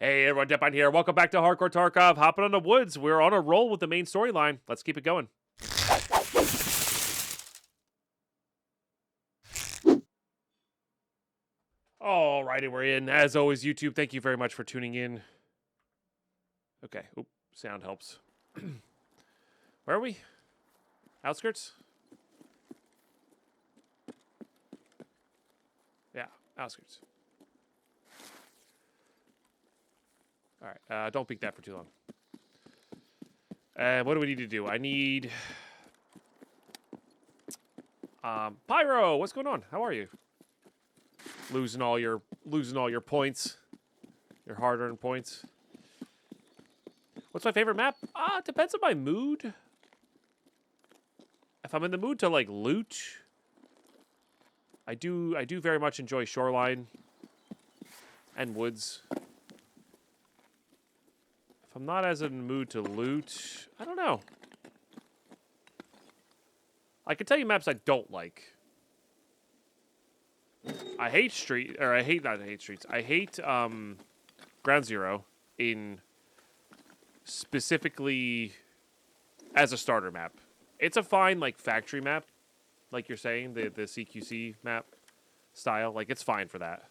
Hey everyone, Deadpine here. Welcome back to Hardcore Tarkov. Hopping on the woods. We're on a roll with the main storyline. Let's keep it going. Alrighty, we're in. As always, YouTube, thank you very much for tuning in. Okay. Oop, sound helps. Where are we? Outskirts? Yeah, outskirts. Alright, don't peek that for too long. What do we need to do? I need... Pyro, what's going on? How are you? Losing all your points. Your hard-earned points. What's my favorite map? It depends on my mood. If I'm in the mood to like loot, I do very much enjoy Shoreline and Woods. If I'm not as in the mood to loot, I don't know. I can tell you maps I don't like. I hate I hate Ground Zero in specifically as a starter map. It's a fine like factory map, like you're saying, the CQC map style. Like it's fine for that.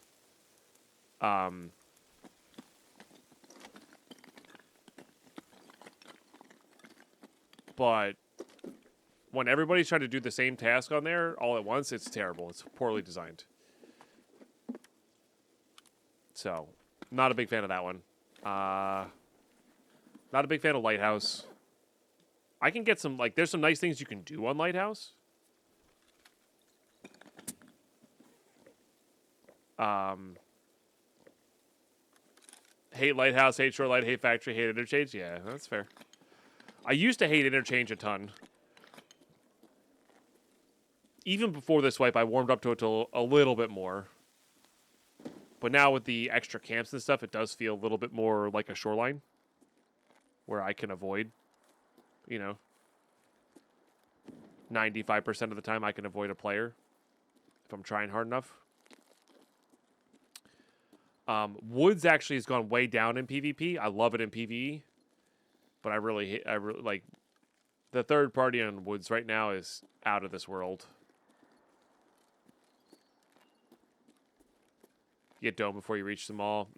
But when everybody's trying to do the same task on there all at once, it's terrible. It's poorly designed. So, not a big fan of that one. Not a big fan of Lighthouse. I can get some, like, there's some nice things you can do on Lighthouse. Hate Lighthouse, hate Shoreline, hate Factory, hate Interchange. Yeah, that's fair. I used to hate Interchange a ton. Even before this wipe, I warmed up to it a little bit more. But now with the extra camps and stuff, it does feel a little bit more like a Shoreline. Where I can avoid, 95% of the time I can avoid a player. If I'm trying hard enough. Woods actually has gone way down in PvP. I love it in PvE. But I really like... The third party on Woods right now is out of this world. Get dome before you reach them all.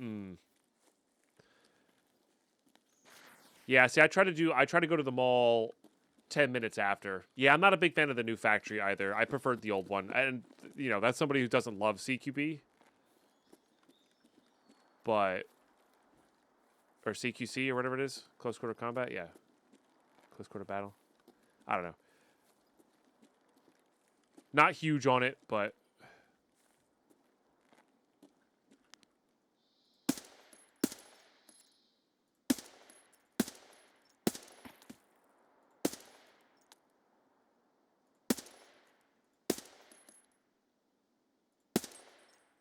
Yeah, see, I try to go to the mall 10 minutes after. Yeah, I'm not a big fan of the new factory either. I preferred the old one. And, that's somebody who doesn't love CQB. But... Or CQC or whatever it is. Close quarter combat? Yeah. Close quarter battle. I don't know. Not huge on it, but...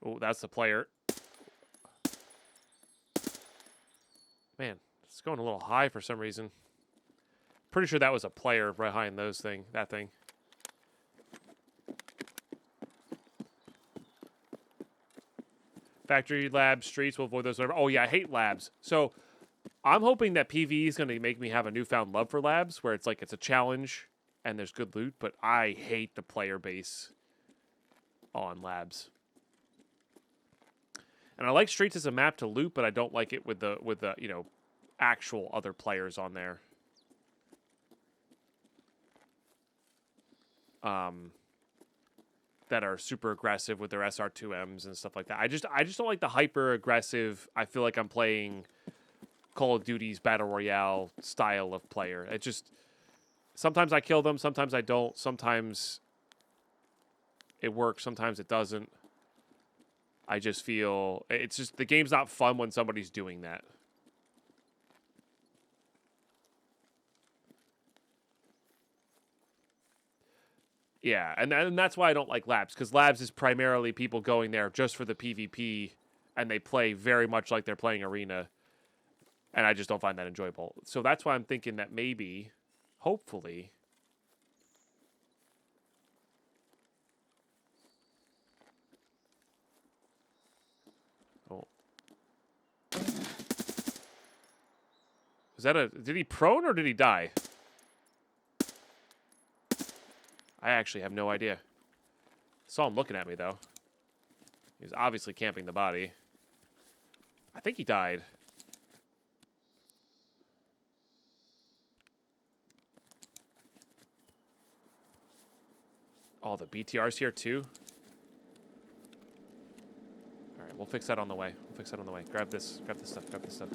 Oh, that's the player. Man, it's going a little high for some reason. Pretty sure that was a player behind that thing. Factory, labs, streets, we'll avoid those. Whatever. Oh, yeah, I hate labs. So, I'm hoping that PvE is going to make me have a newfound love for labs, where it's like it's a challenge and there's good loot, but I hate the player base on labs. And I like streets as a map to loot, but I don't like it with the actual other players on there. That are super aggressive with their SR2Ms and stuff like that. I just don't like the hyper aggressive. I feel like I'm playing Call of Duty's Battle Royale style of player. It just sometimes I kill them, sometimes I don't, sometimes it works, sometimes it doesn't. I just feel it's just the game's not fun when somebody's doing that. Yeah, and that's why I don't like labs, because labs is primarily people going there just for the PvP, and they play very much like they're playing arena, and I just don't find that enjoyable. So that's why I'm thinking that maybe, hopefully... Oh. that a... Did he prone or did he die? I actually have no idea. Saw him looking at me, though. He was obviously camping the body. I think he died. Oh, the BTR's here, too? All right, we'll fix that on the way. We'll fix that on the way. Grab this stuff, grab this stuff.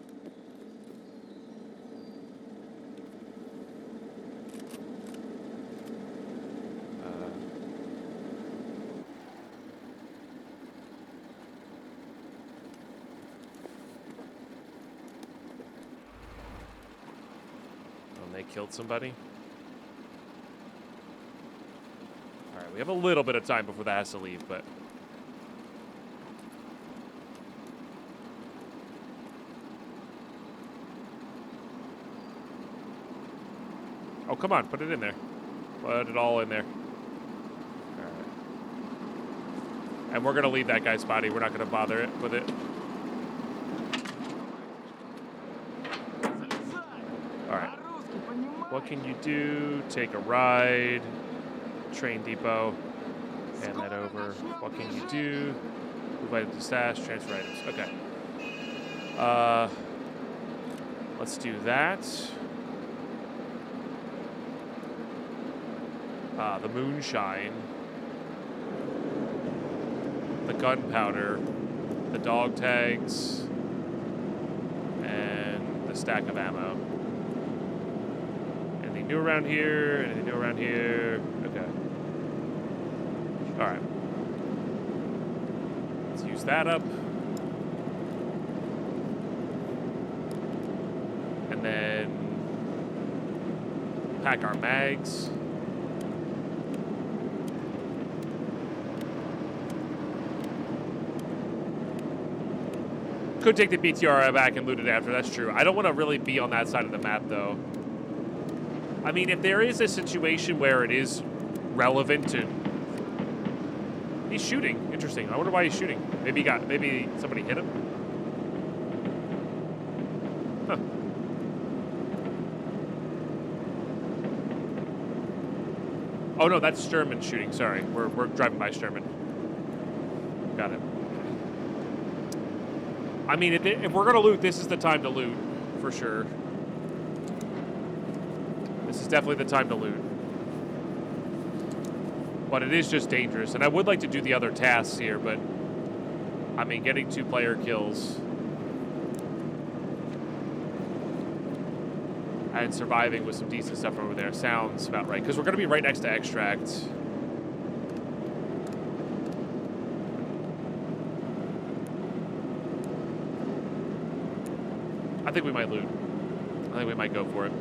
Killed somebody. All right, we have a little bit of time before that has to leave, but oh, come on, put it in there. Put it all in there. All right. And we're gonna leave that guy's body. We're not gonna bother it with it. All right. What can you do? Take a ride. Train depot. Hand that over. What can you do? Move items to stash. Transfer items. Okay. Let's do that. The moonshine. The gunpowder. The dog tags. And the stack of ammo. New around here, anything new around here? Okay. All right. Let's use that up. And then pack our mags. Could take the BTR back and loot it after, that's true. I don't want to really be on that side of the map, though. I mean, if there is a situation where it is relevant to... He's shooting. Interesting. I wonder why he's shooting. Maybe somebody hit him? Huh. Oh, no, that's Sturman shooting. Sorry. We're driving by Sturman. Got it. I mean, if we're going to loot, this is the time to loot. For sure. This is definitely the time to loot. But it is just dangerous. And I would like to do the other tasks here, but... I mean, getting 2-player kills... and surviving with some decent stuff over there sounds about right. Because we're going to be right next to Extract. I think we might loot. I think we might go for it.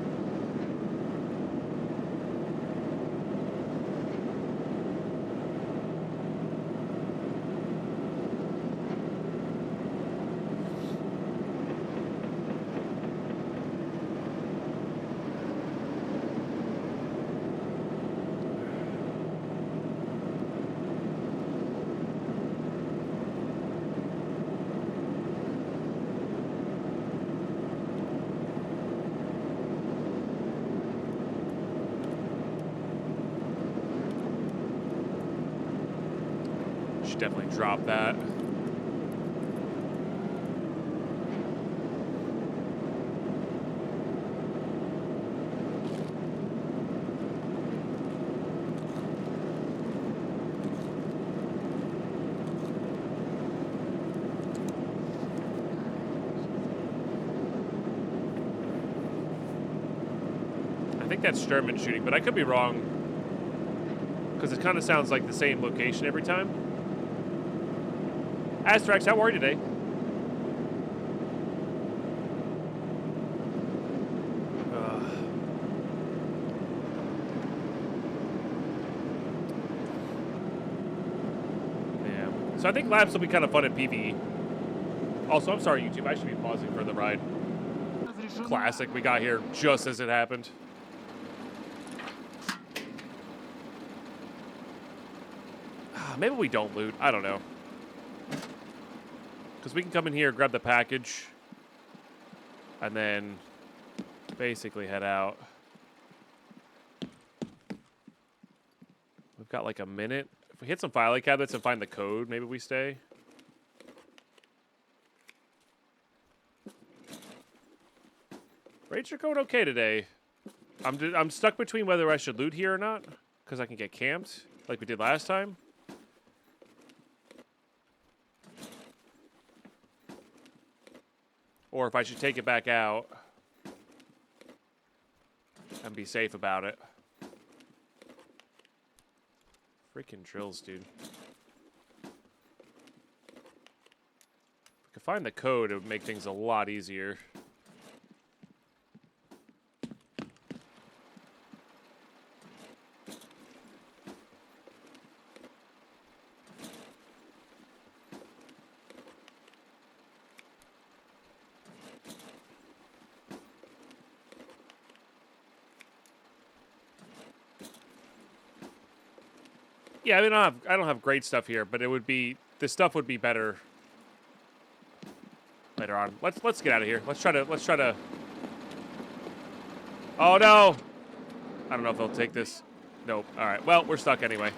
Definitely drop that. I think that's Sturman shooting, but I could be wrong because it kind of sounds like the same location every time. Astrax, how are you today? Yeah. So I think labs will be kind of fun at PvE. Also, I'm sorry, YouTube. I should be pausing for the ride. Classic. We got here just as it happened. Maybe we don't loot. I don't know. Because we can come in here, grab the package, and then basically head out. We've got like a minute. If we hit some filing cabinets and find the code, maybe we stay. Rates are going okay today. I'm stuck between whether I should loot here or not, because I can get camped like we did last time. Or if I should take it back out and be safe about it. Freaking drills, dude. If we could find the code, it would make things a lot easier. Yeah, I mean, I don't have great stuff here, but it would be, this stuff would be better later on. Let's get out of here. Let's try to. Oh no! I don't know if they'll take this. Nope. All right. Well, we're stuck anyway.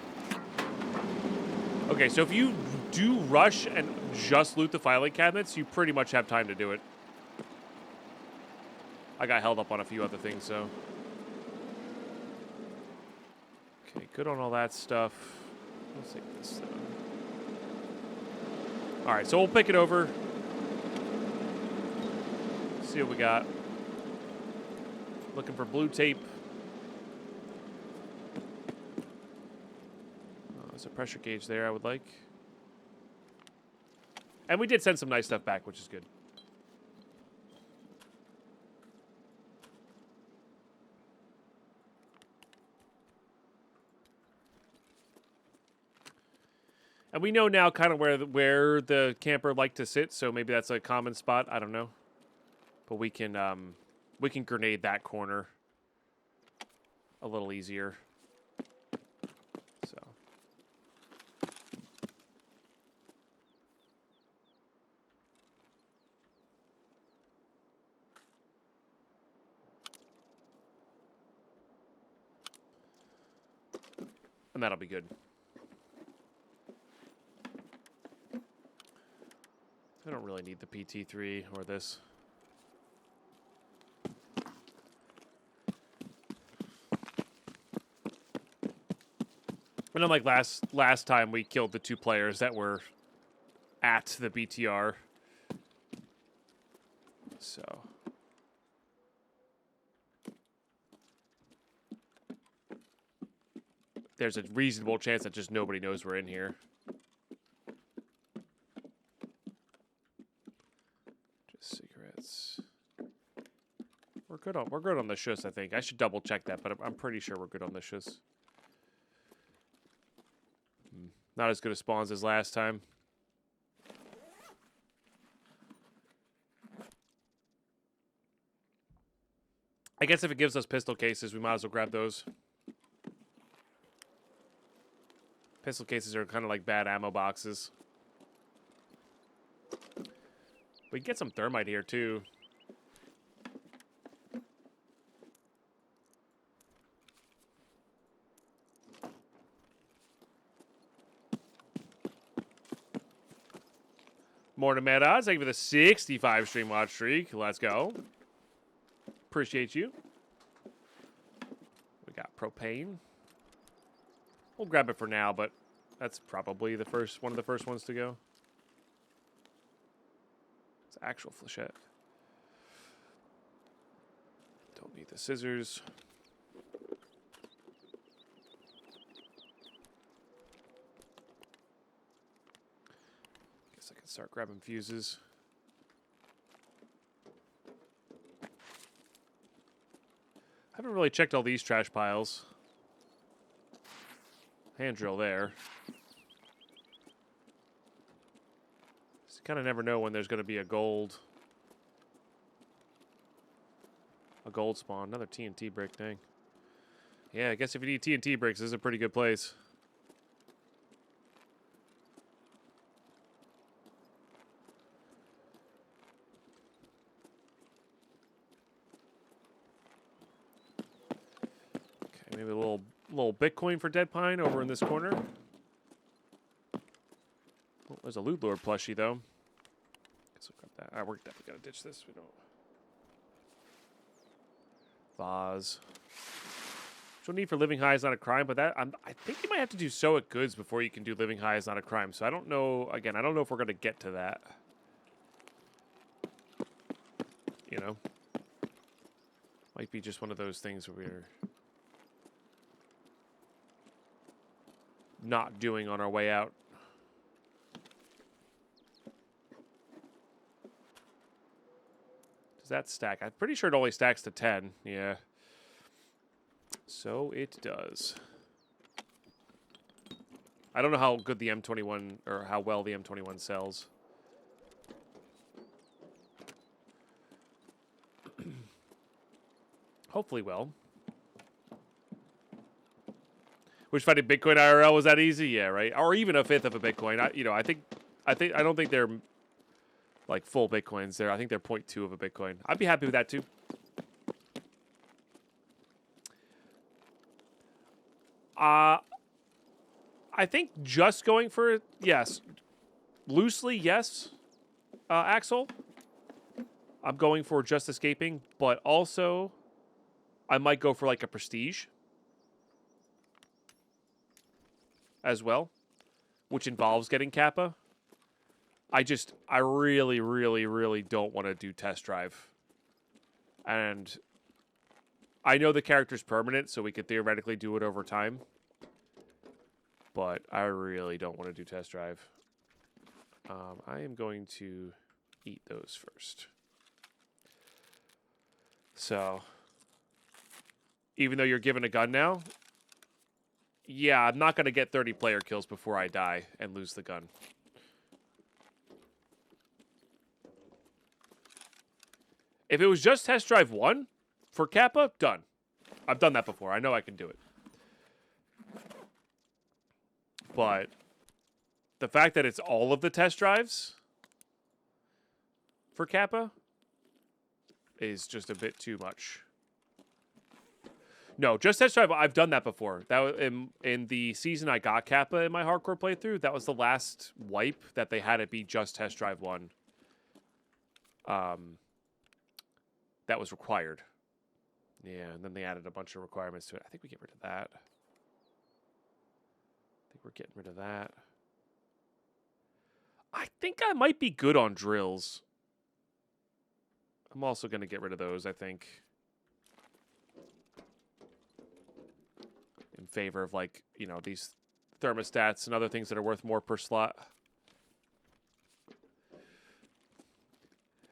Okay, so if you do rush and just loot the filing cabinets, you pretty much have time to do it. I got held up on a few other things, so. Okay, good on all that stuff. Let's take this down. All right, so we'll pick it over. See what we got. Looking for blue tape. There's a pressure gauge there I would like. And we did send some nice stuff back, which is good. And we know now kind of where the camper liked to sit, so maybe that's a common spot. I don't know, but we can grenade that corner a little easier. So. And that'll be good. I don't really need the PT3 or this. And unlike last time, we killed the 2 players that were at the BTR. So. There's a reasonable chance that just nobody knows we're in here. Cigarettes. We're good on the shush, I think. I should double check that, but I'm pretty sure we're good on the shush. Not as good a spawns as last time. I guess if it gives us pistol cases, we might as well grab those. Pistol cases are kind of like bad ammo boxes. We can get some thermite here, too. Morning, Mad Odds. Thank you for the 65 stream watch streak. Let's go. Appreciate you. We got propane. We'll grab it for now, but that's probably the one of the first ones to go. It's actual flechette. Don't need the scissors. Guess I can start grabbing fuses. I haven't really checked all these trash piles. Hand drill there. Just kind of never know when there's going to be a gold spawn. Another TNT brick thing. Yeah, I guess if you need TNT bricks, this is a pretty good place. Maybe a little Bitcoin for Deadpine over in this corner. Oh, there's a Loot Lord plushie, though. Guess we'll grab that. All right, we're definitely going to ditch this. We don't... Vase. Which no need for Living High is not a crime, but that I think you might have to do Stoic Goods before you can do Living High is not a crime. So I don't know. Again, I don't know if we're going to get to that. You know? Might be just one of those things where we're not doing on our way out. Does that stack? I'm pretty sure it only stacks to 10. Yeah. So it does. I don't know how good the M21 or how well the M21 sells. Hopefully well. Which finding Bitcoin IRL was that easy? Yeah, right. Or even a fifth of a Bitcoin. I don't think they're like full Bitcoins there. I think they're 0.2 of a Bitcoin. I'd be happy with that too. I think just going for it, yes. Loosely, yes. Axel. I'm going for just escaping, but also I might go for like a prestige as well, which involves getting Kappa. I really, really, really don't want to do test drive. And I know the character's permanent, so we could theoretically do it over time. But I really don't want to do test drive. I am going to eat those first. So, even though you're given a gun now, yeah, I'm not going to get 30 player kills before I die and lose the gun. If it was just test drive 1 for Kappa, done. I've done that before. I know I can do it. But the fact that it's all of the test drives for Kappa is just a bit too much. No, just test drive. I've done that before. That was in the season I got Kappa in my hardcore playthrough. That was the last wipe that they had it be just test drive 1. That was required. Yeah, and then they added a bunch of requirements to it. I think we get rid of that. We're getting rid of that. I think I might be good on drills. I'm also going to get rid of those, I think. In favor of, like, you know, these thermostats and other things that are worth more per slot.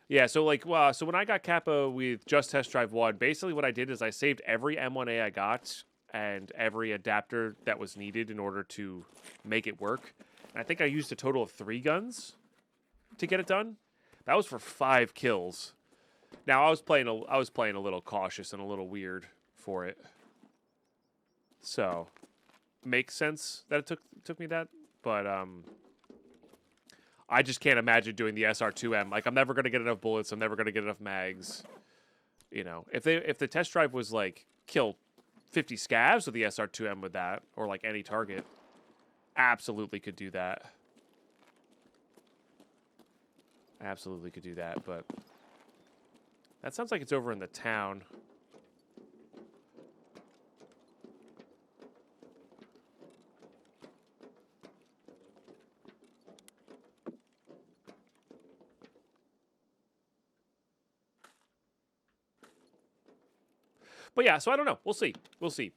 Yeah, so, like, so when I got Kappa with just Test Drive 1, basically what I did is I saved every M1A I got and every adapter that was needed in order to make it work. And I think I used a total of 3 guns to get it done. That was for 5 kills. Now I was playing a little cautious and a little weird for it. So makes sense that it took me that, but I just can't imagine doing the SR2M. Like, I'm never gonna get enough bullets, I'm never gonna get enough mags. You know, if the test drive was like kill 50 scavs with the SR2M with that, or like any target, absolutely could do that. Absolutely could do that, but that sounds like it's over in the town. But yeah, so I don't know. We'll see. We'll see.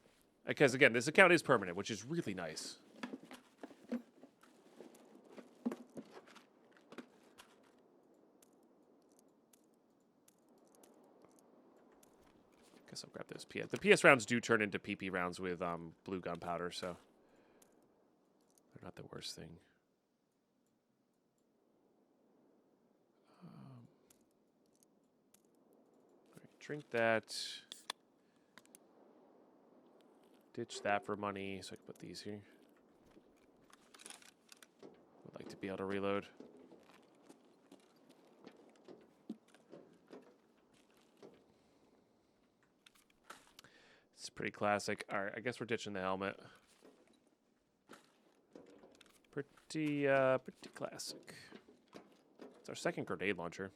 Because, again, this account is permanent, which is really nice. Guess I'll grab those PS. The PS rounds do turn into PP rounds with blue gunpowder, so they're not the worst thing. Drink that. Ditch that for money, so I can put these here. Would like to be able to reload. It's pretty classic. All right, I guess we're ditching the helmet. Pretty classic. It's our second grenade launcher.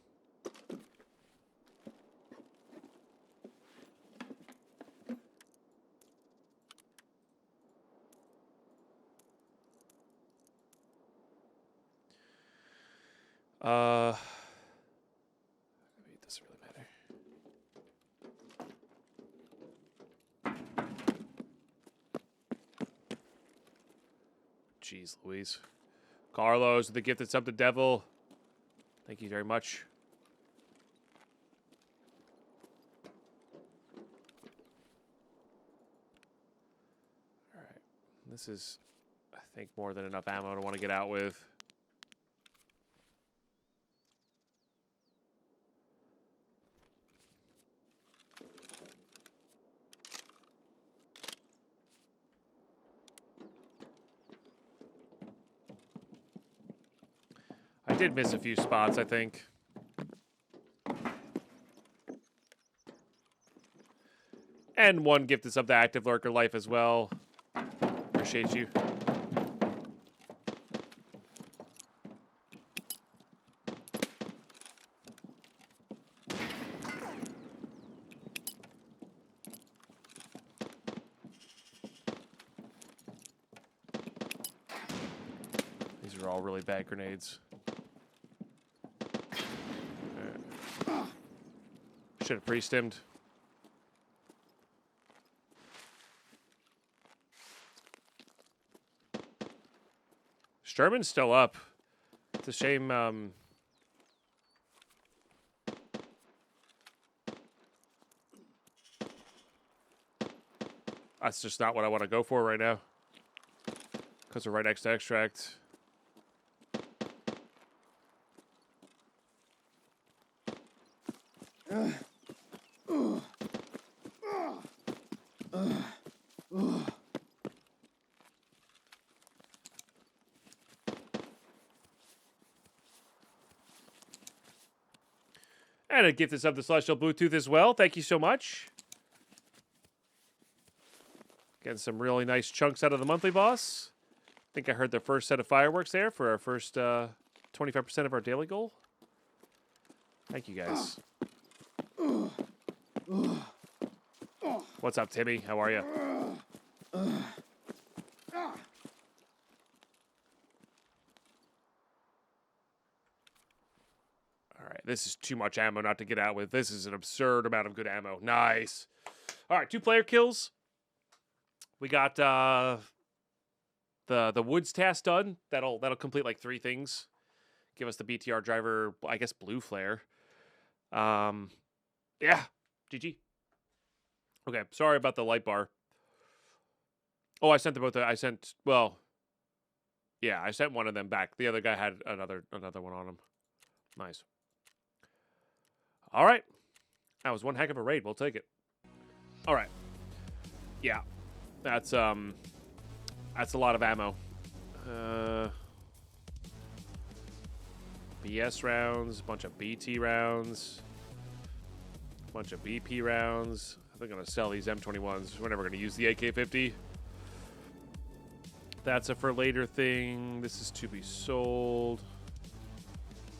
I mean, it doesn't really matter. Jeez Louise. Carlos, the gift that's up the devil. Thank you very much. All right. This is, I think, more than enough ammo to want to get out with. I did miss a few spots, I think. And one gift is up the active lurker life as well. Appreciate you. These are all really bad grenades. Should have pre-stimmed. Sherman's still up. It's a shame. That's just not what I want to go for right now. Because we're right next to extract. And a gift is up the Celestial Bluetooth as well. Thank you so much. Getting some really nice chunks out of the monthly boss. I think I heard the first set of fireworks there for our first 25% of our daily goal. Thank you guys. What's up, Timmy? How are you? This is too much ammo not to get out with. This is an absurd amount of good ammo. Nice. All right, 2 player kills. We got the woods task done. That'll complete like 3 things. Give us the BTR driver, I guess, blue flare. Yeah, GG. Okay, sorry about the light bar. Oh, I sent them both. I sent one of them back. The other guy had another one on him. Nice. All right. That was one heck of a raid. We'll take it. All right. Yeah. That's a lot of ammo. BS rounds, a bunch of BT rounds, a bunch of BP rounds. I think I'm going to sell these M21s. We're never going to use the AK-50. That's a for later thing. This is to be sold.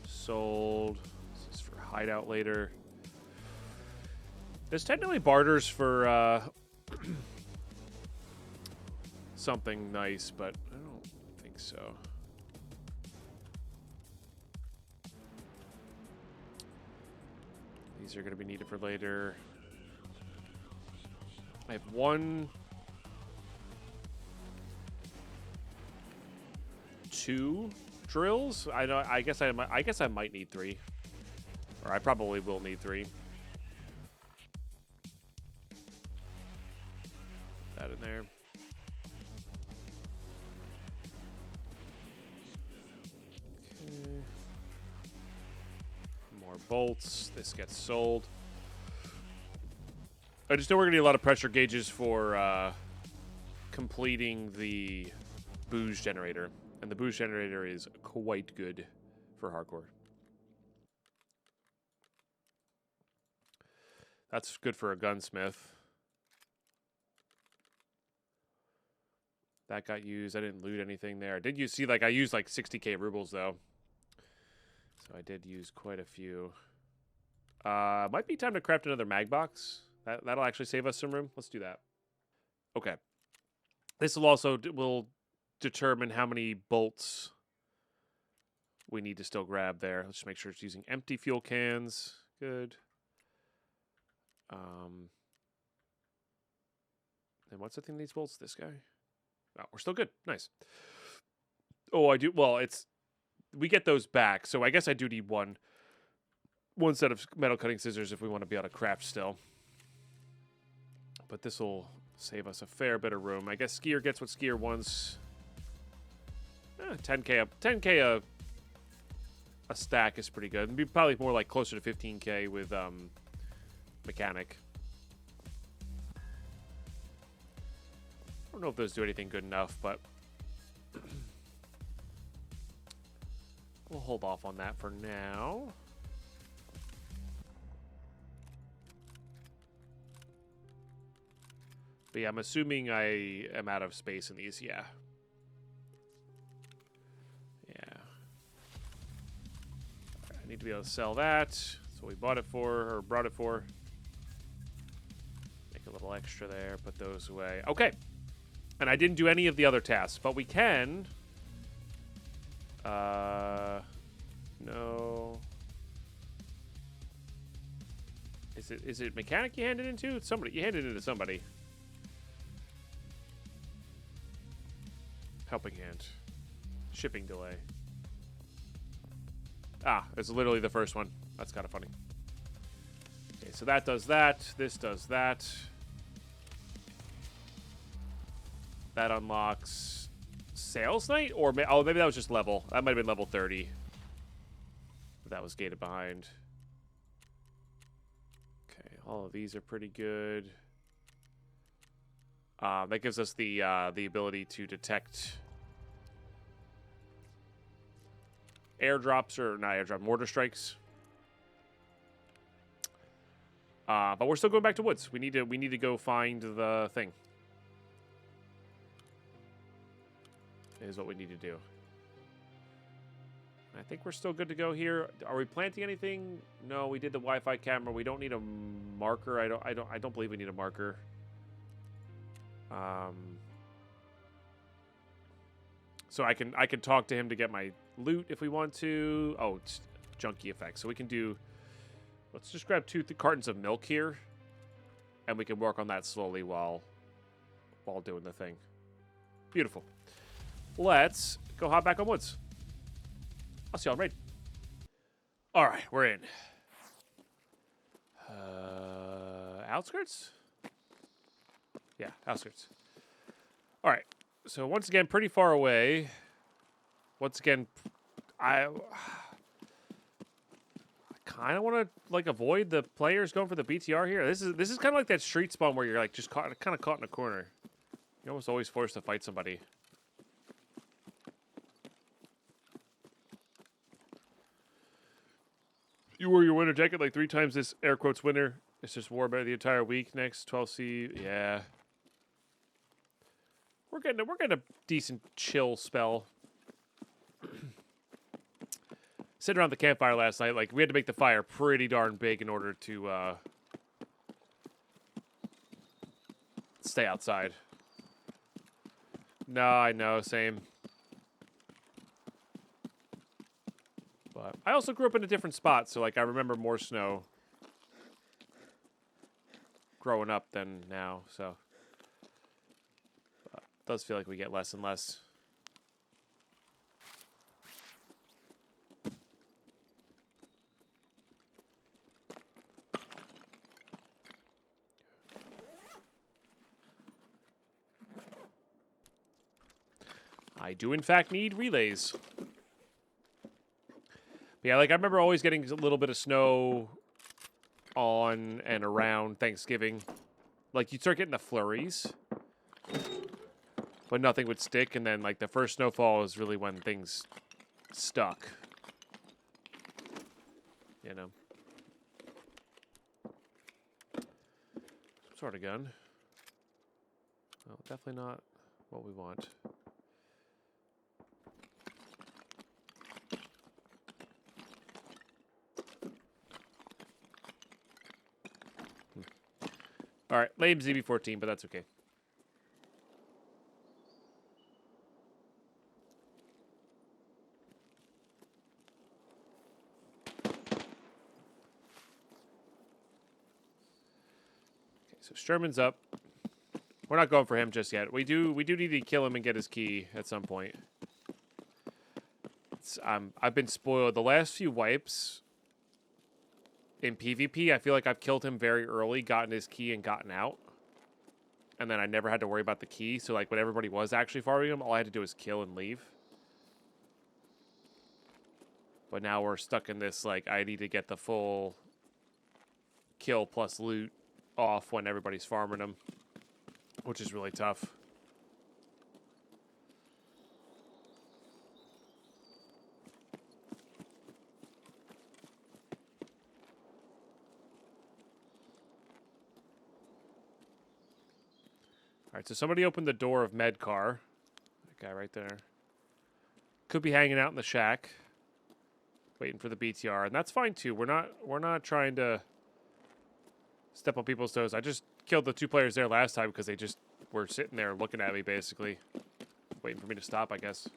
Sold. Hideout later. There's technically barters for something nice, but I don't think so. These are going to be needed for later. I have 2 drills. I guess I might need 3. Or I probably will need 3. That in there. Okay. More bolts. This gets sold. I just know we're going to need a lot of pressure gauges for completing the booze generator. And the booze generator is quite good for hardcore. That's good for a gunsmith. That got used. I didn't loot anything there. I did you see like I used like 60k rubles though. So I did use quite a few. Might be time to craft another mag box. That'll actually save us some room. Let's do that. Okay. This will also will determine how many bolts we need to still grab there. Let's just make sure it's using empty fuel cans. Good. And what's the thing that needs bolts? This guy? Oh, we're still good. Nice. Oh, I do. Well, we get those back, so I guess I do need one set of metal cutting scissors if we want to be able to craft still. But this will save us a fair bit of room. I guess Skier gets what Skier wants. 10k a stack is pretty good. It'd be probably more like closer to 15k with mechanic. I don't know if those do anything good enough, but we'll hold off on that for now. But yeah, I'm assuming I am out of space in these. Yeah. Yeah. I need to be able to sell that. That's what we bought it for, or brought it for. Make a little extra there. Put those away. Okay. And I didn't do any of the other tasks, but we can. No. Is it mechanic you handed into? It's somebody. You handed it to somebody. Helping hand. Shipping delay. Ah, it's literally the first one. That's kind of funny. Okay, so that does that. This does that. That unlocks Sales Night? Or maybe that was just level. That might have been level 30. That was gated behind. Okay, all of these are pretty good. That gives us the ability to detect airdrops, or not airdrop, mortar strikes. But we're still going back to woods. We need to go find the thing. Is what we need to do. I think we're still good to go here. Are we planting anything? No, we did the Wi-Fi camera. We don't need a marker. I don't believe we need a marker. So I can talk to him to get my loot if we want to. Oh, it's junky effects. So we can do. Let's just grab 2 cartons of milk here, and we can work on that slowly while doing the thing. Beautiful. Let's go hop back on woods. I'll see y'all in raid. All right, we're in. Outskirts? Yeah, outskirts. All right. So once again, pretty far away. Once again, I kind of want to like avoid the players going for the BTR here. This is kind of like that street spawn where you're like just kind of caught in a corner. You're almost always forced to fight somebody. You wore your winter jacket like 3 times this air quotes winter. It's just wore about the entire week. Next 12C, yeah. We're getting a decent chill spell. Sitting around the campfire last night, like we had to make the fire pretty darn big in order to stay outside. No, I know, same. But I also grew up in a different spot, so like I remember more snow growing up than now, so it does feel like we get less and less. I do in fact need relays. Yeah, like I remember always getting a little bit of snow on and around Thanksgiving. Like you'd start getting the flurries, but nothing would stick. And then like the first snowfall is really when things stuck. You know. Some sort of gun. Well, definitely not. what we want. All right, lame ZB14, but that's okay. So Sherman's up. We're not going for him just yet. We do need to kill him and get his key at some point. I've been spoiled. The last few wipes in PvP, I feel like I've killed him very early, gotten his key, and gotten out. And then I never had to worry about the key. So like when everybody was actually farming him, all I had to do was kill and leave. But now we're stuck in this, like, I need to get the full kill plus loot off when everybody's farming him, which is really tough. All right, so somebody opened the door of Medcar. That guy right there. Could be hanging out in the shack, waiting for the BTR, and that's fine too. We're not trying to step on people's toes. I just killed the 2 players there last time because they just were sitting there looking at me, basically, waiting for me to stop, I guess.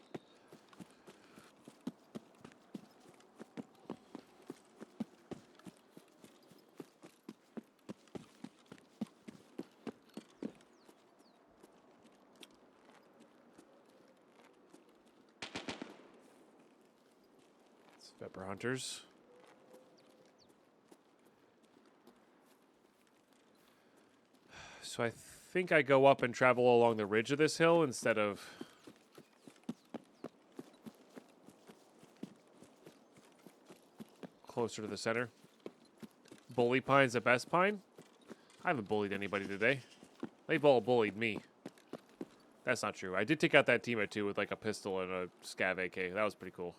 It's Pepper Hunters. So I think I go up and travel along the ridge of this hill instead of closer to the center. Bully Pine's the best pine? I haven't bullied anybody today. They've all bullied me. That's not true. I did take out that team at 2 with like a pistol and a scav AK. That was pretty cool.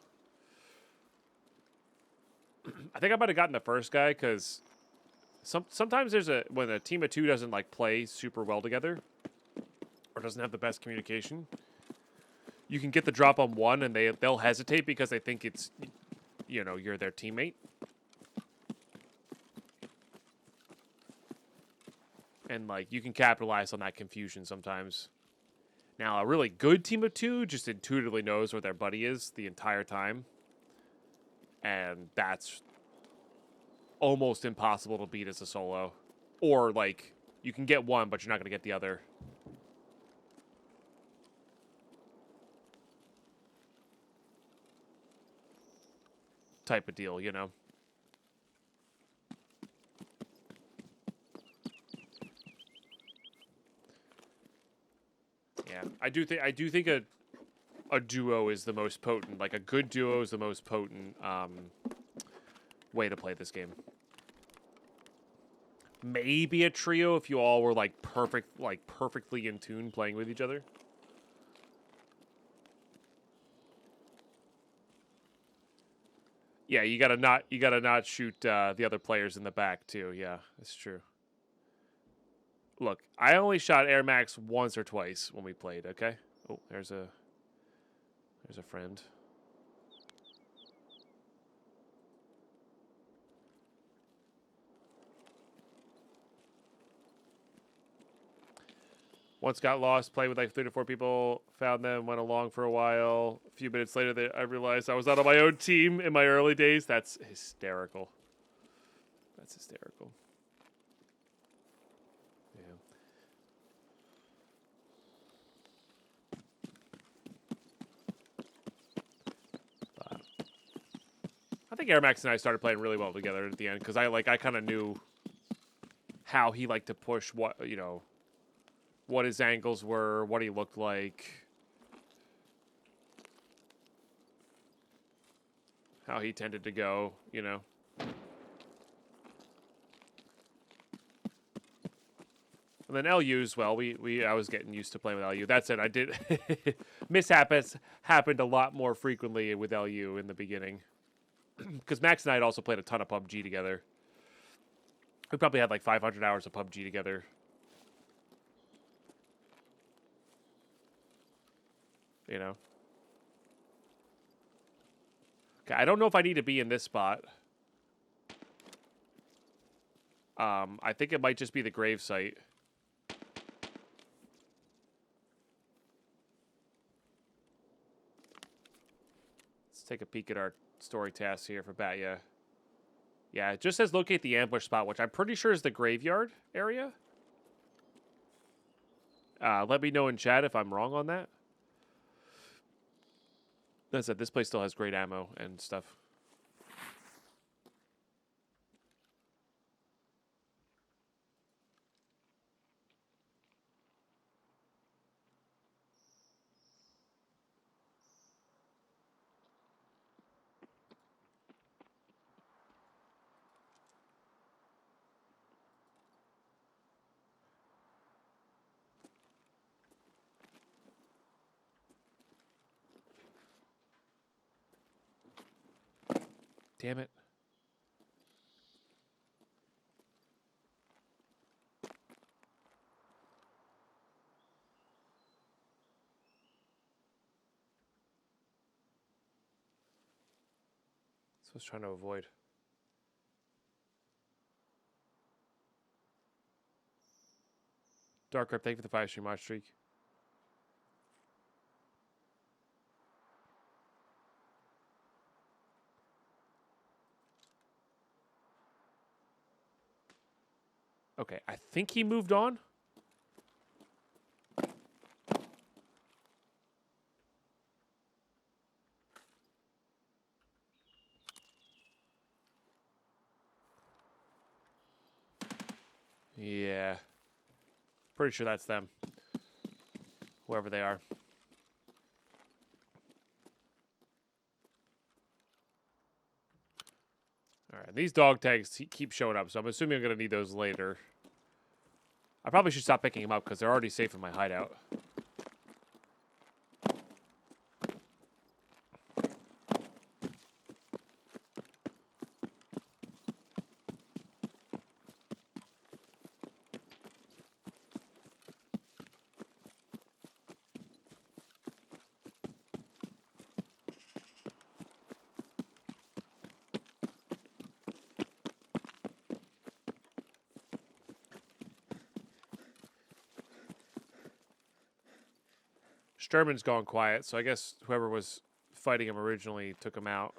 I think I might have gotten the first guy because sometimes when a team of 2 doesn't like play super well together or doesn't have the best communication, you can get the drop on one and they'll hesitate because they think it's, you know, you're their teammate. And like you can capitalize on that confusion sometimes. Now a really good team of 2 just intuitively knows where their buddy is the entire time. And that's almost impossible to beat as a solo. Or, like, you can get one, but you're not going to get the other. Type of deal, you know? Yeah, I do think a duo is the most potent. Like, a good duo is the most potent way to play this game. Maybe a trio if you all were like perfectly in tune playing with each other. Yeah, you gotta not shoot the other players in the back too. Yeah, that's true. Look, I only shot Air Max once or twice when we played. Okay. Oh, there's a friend. Once got lost, played with like 3 to 4 people, found them, went along for a while. A few minutes later, I realized I was not on my own team in my early days. That's hysterical. That's hysterical. Yeah. I think Air Max and I started playing really well together at the end because I kind of knew how he liked to push what his angles were, what he looked like, how he tended to go, you know. And then LU as well. I was getting used to playing with LU. That said, I did mishaps happened a lot more frequently with LU in the beginning. Because Max and I had also played a ton of PUBG together. We probably had like 500 hours of PUBG together. you know. Okay, I don't know if I need to be in this spot. I think it might just be the grave site. Let's take a peek at our story tasks here for Batya. Yeah, it just says locate the ambush spot, which I'm pretty sure is the graveyard area. Let me know in chat if I'm wrong on that. That said, this place still has great ammo and stuff. Damn it. That's what I was trying to avoid. Dark Rip, thank you for the 5-stream watch streak. Okay, I think he moved on. Yeah. Pretty sure that's them. Whoever they are. Alright, these dog tags keep showing up, so I'm assuming I'm going to need those later. I probably should stop picking them up because they're already safe in my hideout. Sturman's gone quiet, so I guess whoever was fighting him originally took him out.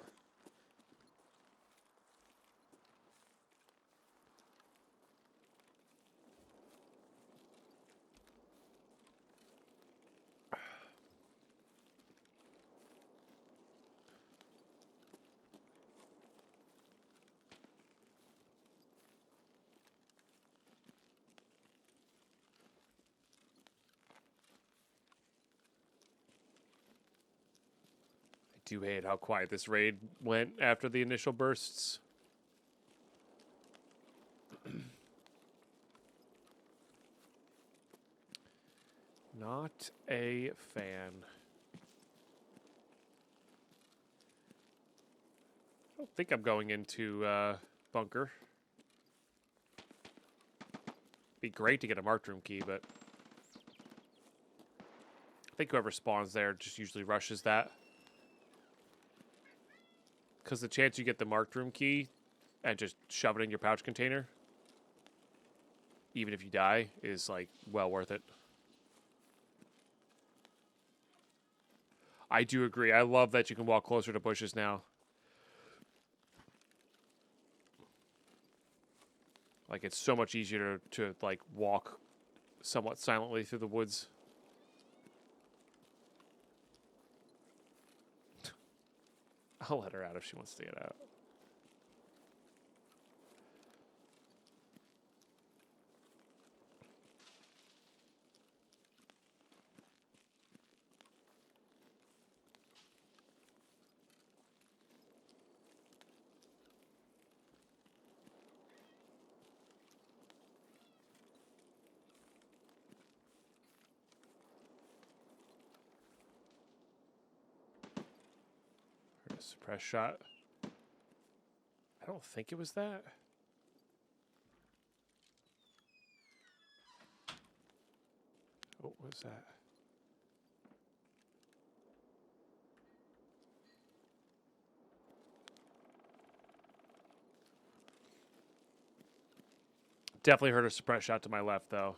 I do hate how quiet this raid went after the initial bursts. Not a fan. I don't think I'm going into bunker. Be great to get a marked room key, but I think whoever spawns there just usually rushes that. Because the chance you get the marked room key and just shove it in your pouch container, even if you die, is like well worth it. I do agree. I love that you can walk closer to bushes now. Like, it's so much easier to like walk somewhat silently through the woods. I'll let her out if she wants to get out. Heard a suppress shot. I don't think it was that. Oh, what was that? Definitely heard a suppress shot to my left, though.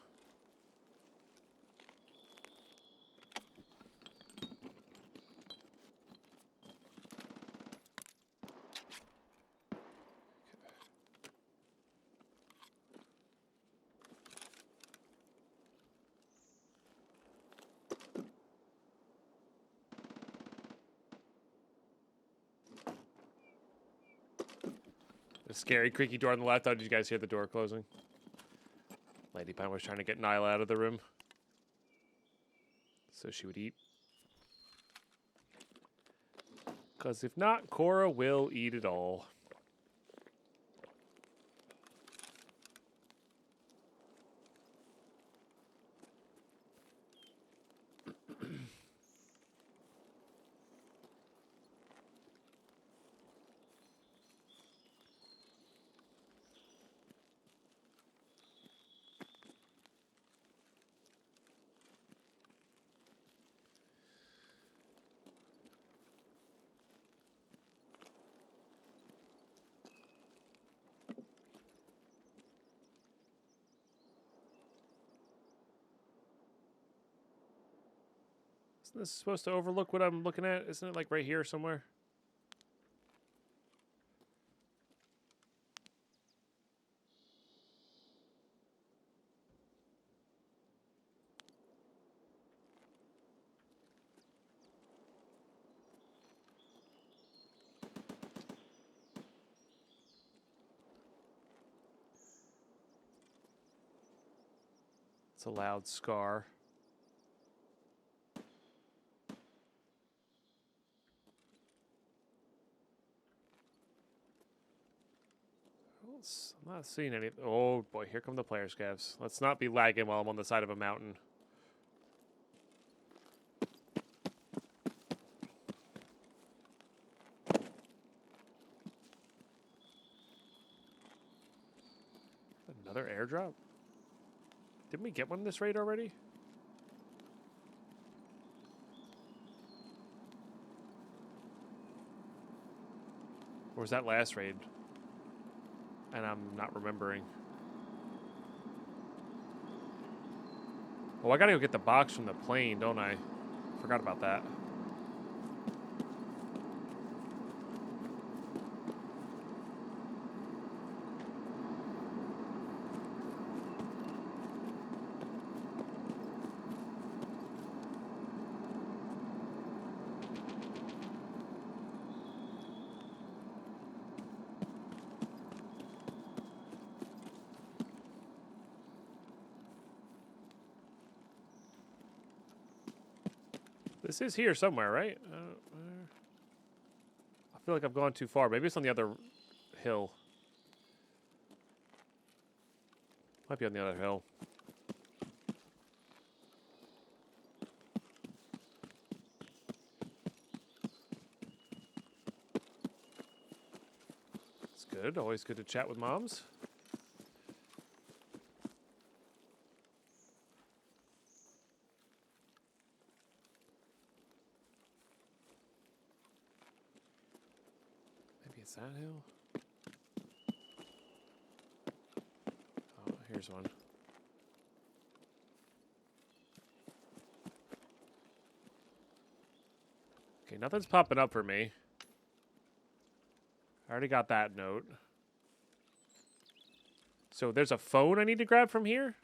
The scary, creaky door on the left. Oh, did you guys hear the door closing? Deadpine was trying to get Nyla out of the room so she would eat. Because if not, Cora will eat it all. Isn't this supposed to overlook what I'm looking at? Isn't it like right here somewhere? It's a loud scar. I'm not seeing any. Oh boy, here come the player scavs. Let's not be lagging while I'm on the side of a mountain. Another airdrop? Didn't we get one in this raid already? Or was that last raid? And I'm not remembering. Oh, I gotta go get the box from the plane, don't I? Forgot about that. This is here somewhere, right? I feel like I've gone too far. Maybe it's on the other hill. Might be on the other hill. It's good. Always good to chat with moms. Is that hill? Oh, here's one. Okay, nothing's popping up for me. I already got that note. So there's a phone I need to grab from here?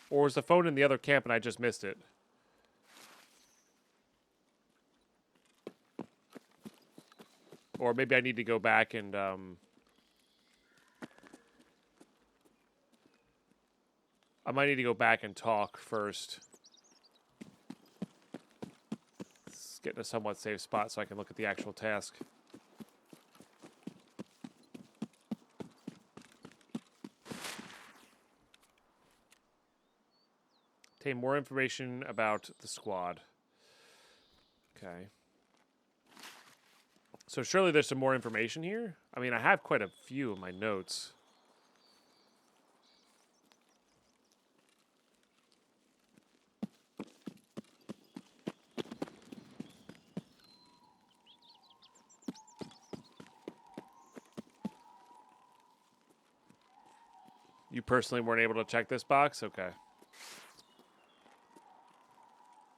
Or is the phone in the other camp and I just missed it? Or maybe I need to go back and, I might need to go back and talk first. Let's get in a somewhat safe spot so I can look at the actual task. Obtain more information about the squad. Okay. So surely there's some more information here? I mean, I have quite a few of my notes. You personally weren't able to check this box? Okay.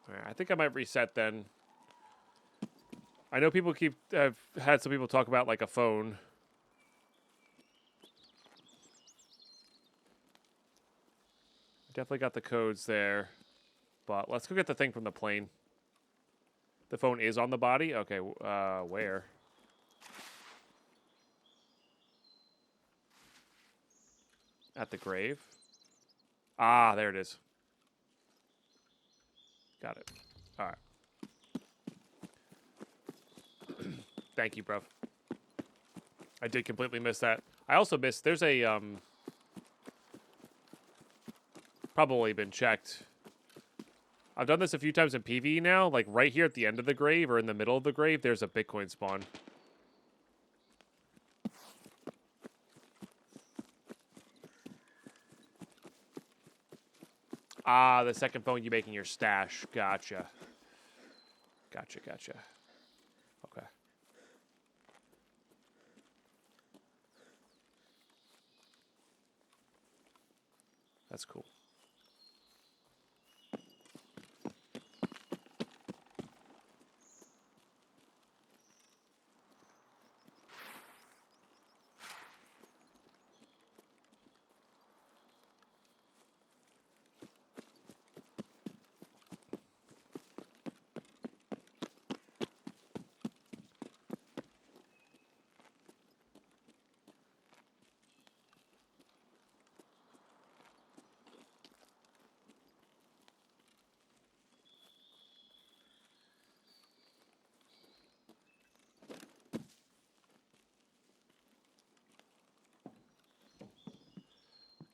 All right, I think I might reset then. I know people have had some people talk about like a phone. Definitely got the codes there. But let's go get the thing from the plane. The phone is on the body? Okay, where? At the grave? Ah, there it is. Got it. All right. Thank you, bro. I did completely miss that. I also missed, there's a, probably been checked. I've done this a few times in PvE now. Like, right here at the end of the grave, or in the middle of the grave, there's a Bitcoin spawn. Ah, the second phone you make in your stash. Gotcha. Gotcha. Okay. That's cool.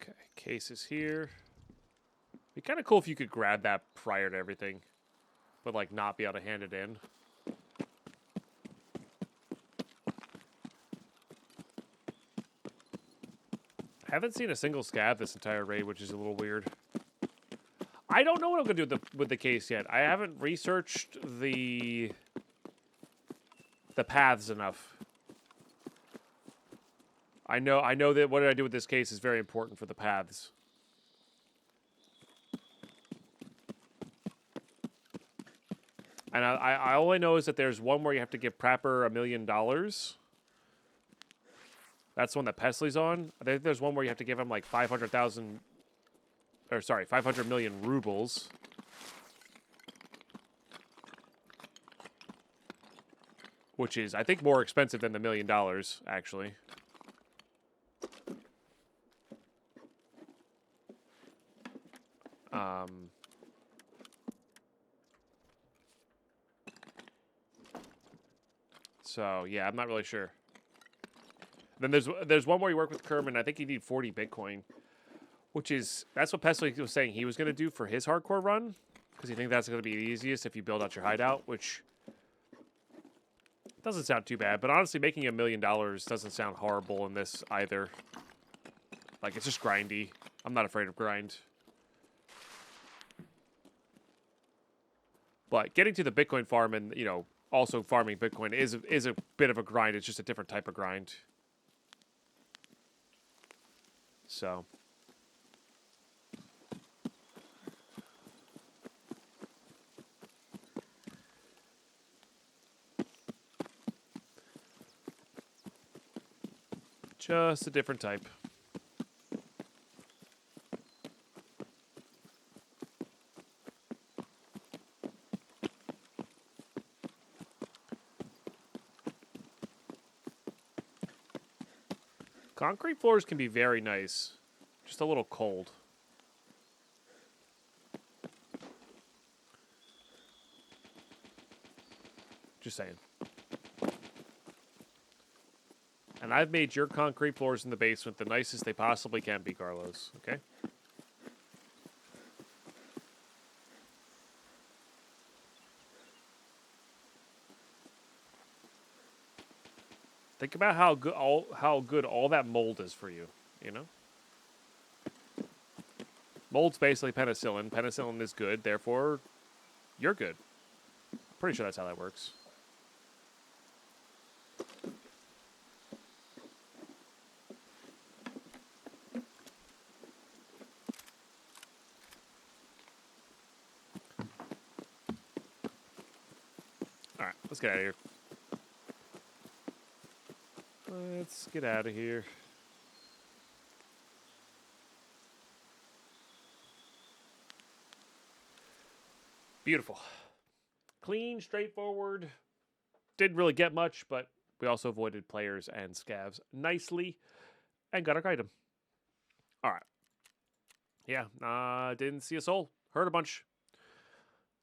Okay, case is here. Be kind of cool if you could grab that prior to everything, but like not be able to hand it in. I haven't seen a single scav this entire raid, which is a little weird. I don't know what I'm gonna do with the case yet. I haven't researched the paths enough. I know that what I do with this case is very important for the paths. And I all I know is that there's one where you have to give Prapper $1 million. That's the one that Pesley's on. I think there's one where you have to give him like 500,000, or sorry, 500 million rubles. Which is, I think, more expensive than the $1 million, actually. So, yeah, I'm not really sure. Then there's one where you work with Kerman. I think you need 40 Bitcoin, which is, that's what Pesley was saying he was going to do for his hardcore run, because he thinks that's going to be the easiest if you build out your hideout, which doesn't sound too bad. But honestly, making $1 million doesn't sound horrible in this either. Like, it's just grindy. I'm not afraid of grind. But getting to the Bitcoin farm and, you know, also farming Bitcoin is a bit of a grind. It's just a different type of grind. So. Just a different type. Concrete floors can be very nice. Just a little cold. Just saying. And I've made your concrete floors in the basement the nicest they possibly can be, Carlos. Okay? Think about how good all that mold is for you, you know? Mold's basically penicillin. Penicillin is good, therefore you're good. I'm pretty sure that's how that works. Let's get out of here. Let's get out of here. Beautiful. Clean, straightforward. Didn't really get much, but we also avoided players and scavs nicely and got our item. All right. Yeah, didn't see a soul. Heard a bunch.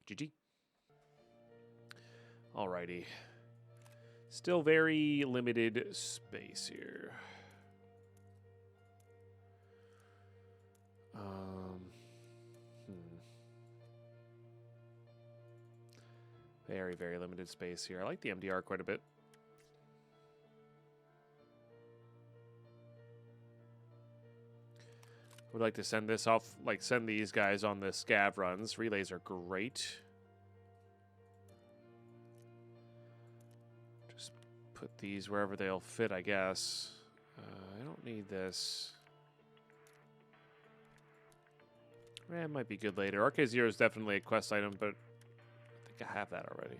GG. Alrighty. Still very limited space here. Very, very limited space here. I like the MDR quite a bit. Would like to send this off, like send these guys on the scav runs. Relays are great. Just put these wherever they'll fit, I guess. I don't need this. It might be good later. RK0 is definitely a quest item, but I think I have that already.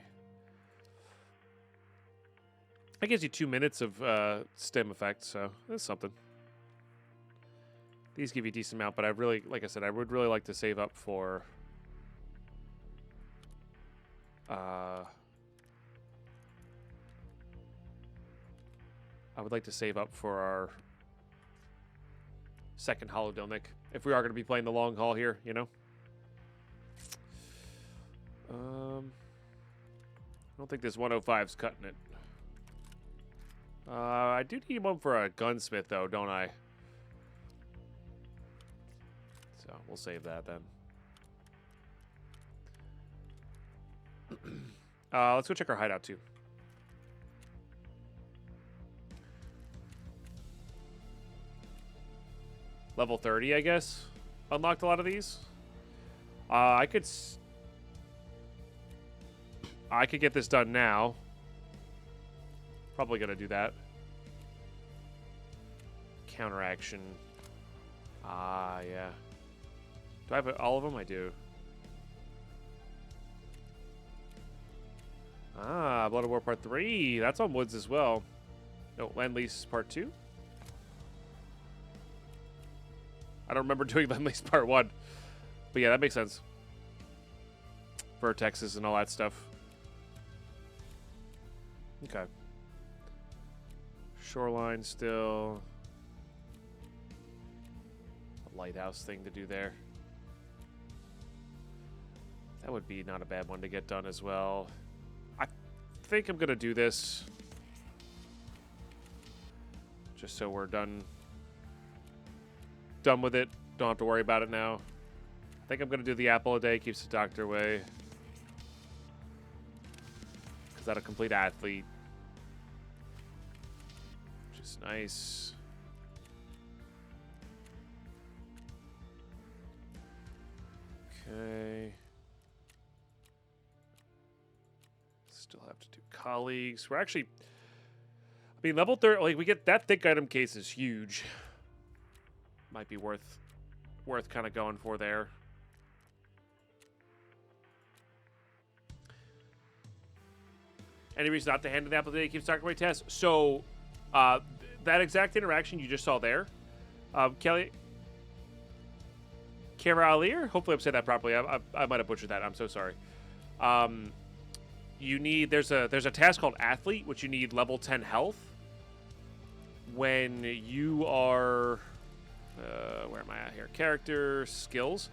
That gives you 2 minutes of stim effect, so that's something. These give you a decent amount, but I really, like I said, I would really like to save up for I would like to save up for our second Holodilnic if we are going to be playing the long haul here, you know. I don't think this 105's cutting it. I do need one for a gunsmith, though, don't I? So we'll save that then. Let's go check our hideout, too. Level 30, I guess. Unlocked a lot of these. I could get this done now. Probably gonna do that. Counteraction. Yeah. Do I have all of them? I do. Blood of War Part 3. That's on Woods as well. No, Land Lease Part 2. I don't remember doing Land Lease Part 1. But yeah, that makes sense. Vertexes and all that stuff. Okay. Shoreline still. A lighthouse thing to do there. That would be not a bad one to get done as well. I think I'm going to do this. Just so we're done with it. Don't have to worry about it now. I think I'm going to do the apple a day. Keeps the doctor away. Because that'll complete athlete. Which is nice. Okay. Still have to do colleagues. We're actually... I mean, level 30... Like, we get... That thick item case is huge. Might be worth kind of going for there. Any reason not to hand the apple today keeps talking away test? So, that exact interaction you just saw there, Kelly, Cavalier. Hopefully, I'm saying that properly. I might have butchered that. I'm so sorry. You need there's a task called Athlete, which you need level 10 health. When you are where am I at here? Character skills.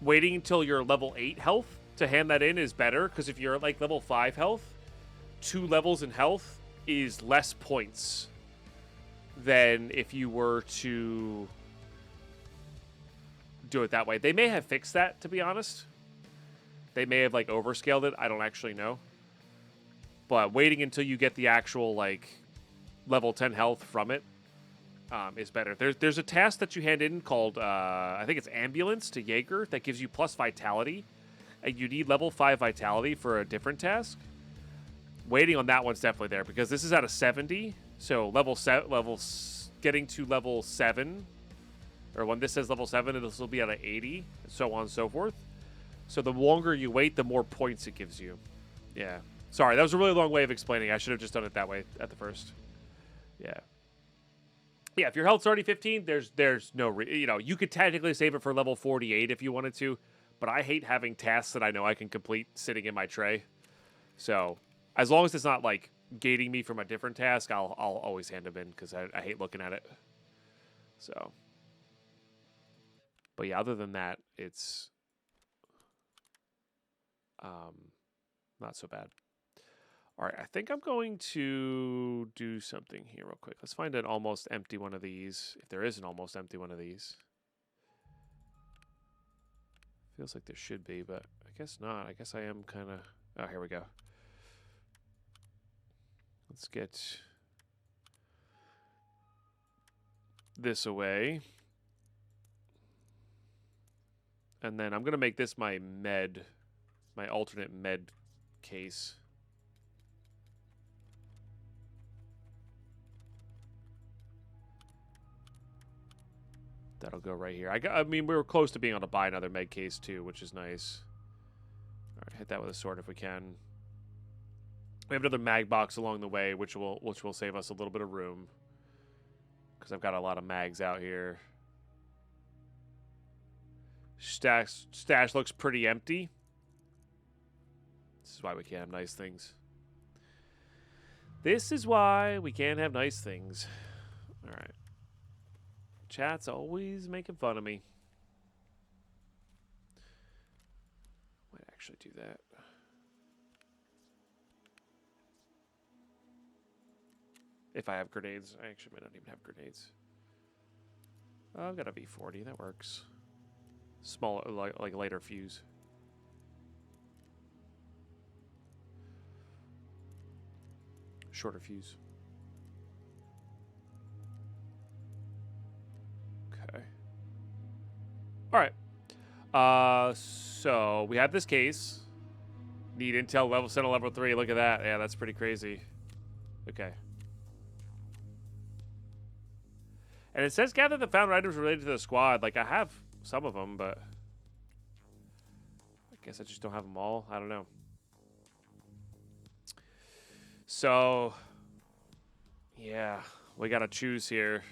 Waiting until you're level 8 health to hand that in is better, because if you're at like level 5 health, 2 levels in health is less points than if you were to do it that way. They may have fixed that, to be honest. They may have like overscaled it. I don't actually know. But waiting until you get the actual like level 10 health from it is better. There's a task that you hand in called, I think it's Ambulance to Jaeger, that gives you plus Vitality. And you need level 5 Vitality for a different task. Waiting on that one's definitely there, because this is at a 70. So getting to level 7, or when this says level 7, this will be at an 80, and so on and so forth. So the longer you wait, the more points it gives you. Yeah. Sorry, that was a really long way of explaining. I should have just done it that way at the first. Yeah. Yeah, if your health's already 15, there's no you know, you could technically save it for level 48 if you wanted to, but I hate having tasks that I know I can complete sitting in my tray. So, as long as it's not like gating me from a different task, I'll always hand them in because I hate looking at it. So, but yeah, other than that, it's not so bad. All right, I think I'm going to do something here real quick. Let's find an almost empty one of these, if there is an almost empty one of these. Feels like there should be, but I guess not. I guess I am kind of... Oh, here we go. Let's get this away. And then I'm going to make this my alternate med case. That'll go right here. I mean, we were close to being able to buy another med case too, which is nice. All right, hit that with a sword if we can. We have another mag box along the way, which will save us a little bit of room, because I've got a lot of mags out here. Stash looks pretty empty. This is why we can't have nice things. This is why we can't have nice things. All right. Chat's always making fun of me. Might actually do that. If I have grenades. I actually might not even have grenades. Oh, I've got a V40. That works. Smaller, like lighter fuse. Shorter fuse. Okay. All right. So we have this case. Need intel level 7 level 3. Look at that. Yeah, that's pretty crazy. Okay. And it says gather the found items related to the squad. Like, I have some of them, but I guess I just don't have them all. I don't know. So, yeah, we got to choose here.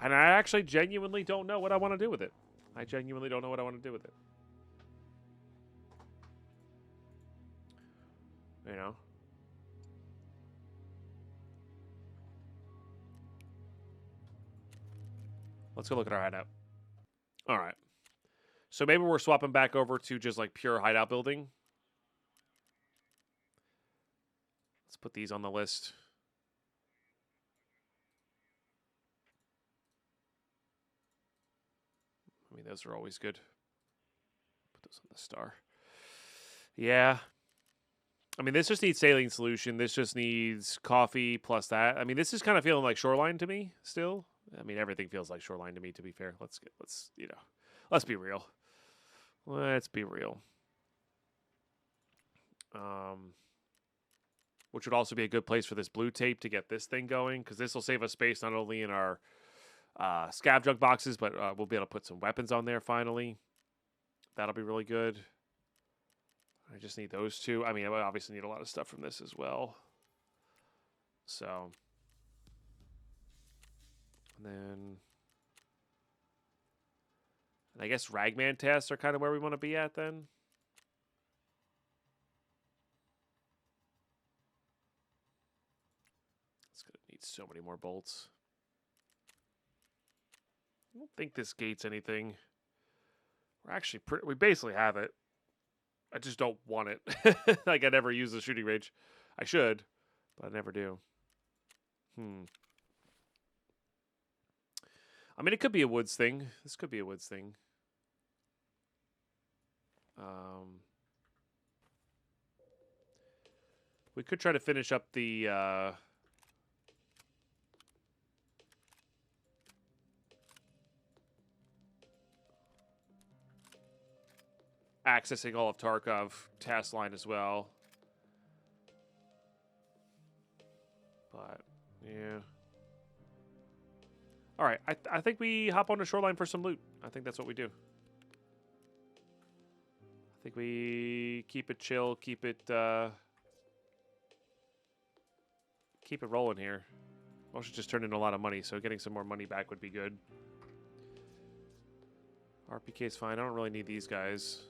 And I actually genuinely don't know what I want to do with it. I genuinely don't know what I want to do with it. You know? Let's go look at our hideout. All right. So maybe we're swapping back over to just like pure hideout building. Let's put these on the list. I mean, those are always good. Put those on the star. Yeah. I mean, this just needs saline solution. This just needs coffee plus that. I mean, this is kind of feeling like shoreline to me still. I mean, everything feels like shoreline to me, to be fair. Let's be real. Let's be real. Which would also be a good place for this blue tape to get this thing going, because this will save us space not only in our scav jug boxes, but we'll be able to put some weapons on there finally. That'll be really good. I just need those two. I mean, I obviously need a lot of stuff from this as well. So, and I guess Ragman tests are kind of where we want to be at then. It's going to need so many more bolts. I don't think this gates anything. We're actually we basically have it. I just don't want it. Like, I never use the shooting range. I should, but I never do. I mean, it could be a woods thing. This could be a woods thing. We could try to finish up the... accessing all of Tarkov task line as well. But, yeah. All right, I think we hop on the shoreline for some loot. I think that's what we do. I think we keep it chill, keep it rolling here. Most just turned into a lot of money, so getting some more money back would be good. RPK is fine. I don't really need these guys.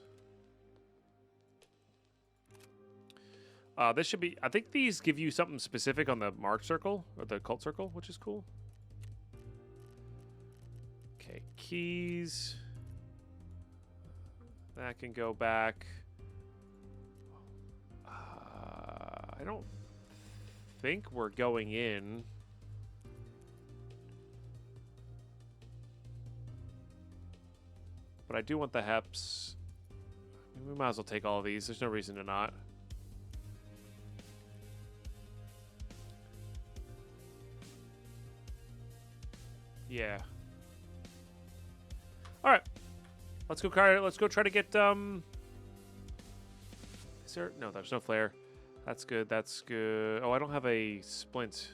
This should be... I think these give you something specific on the mark circle, or the cult circle, which is cool. Okay, keys. That can go back. I don't think we're going in. But I do want the heps. I mean, we might as well take all of these. There's no reason to not. Yeah. All right. Let's go try to get Is there? No, there's no flare. That's good. That's good. Oh, I don't have a splint.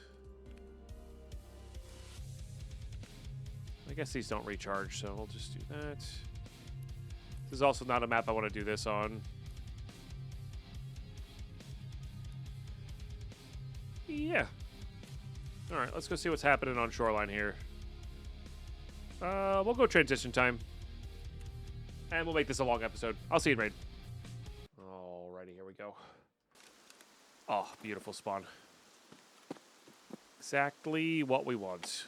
I guess these don't recharge, so we'll just do that. This is also not a map I want to do this on. Yeah. All right, let's go see what's happening on shoreline here. We'll go transition time. And we'll make this a long episode. I'll see you in raid. Alrighty, here we go. Oh, beautiful spawn. Exactly what we want.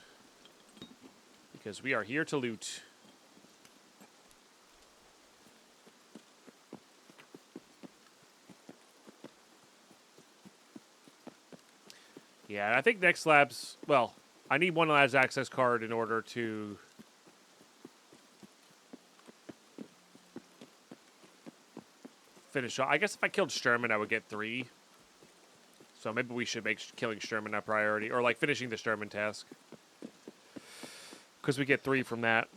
Because we are here to loot. Yeah, and I think next lab's... Well, I need one lab's access card in order to... finish off. I guess if I killed Sturman, I would get 3. So maybe we should make killing Sturman a priority. Or, like, finishing the Sturman task. Because we get 3 from that.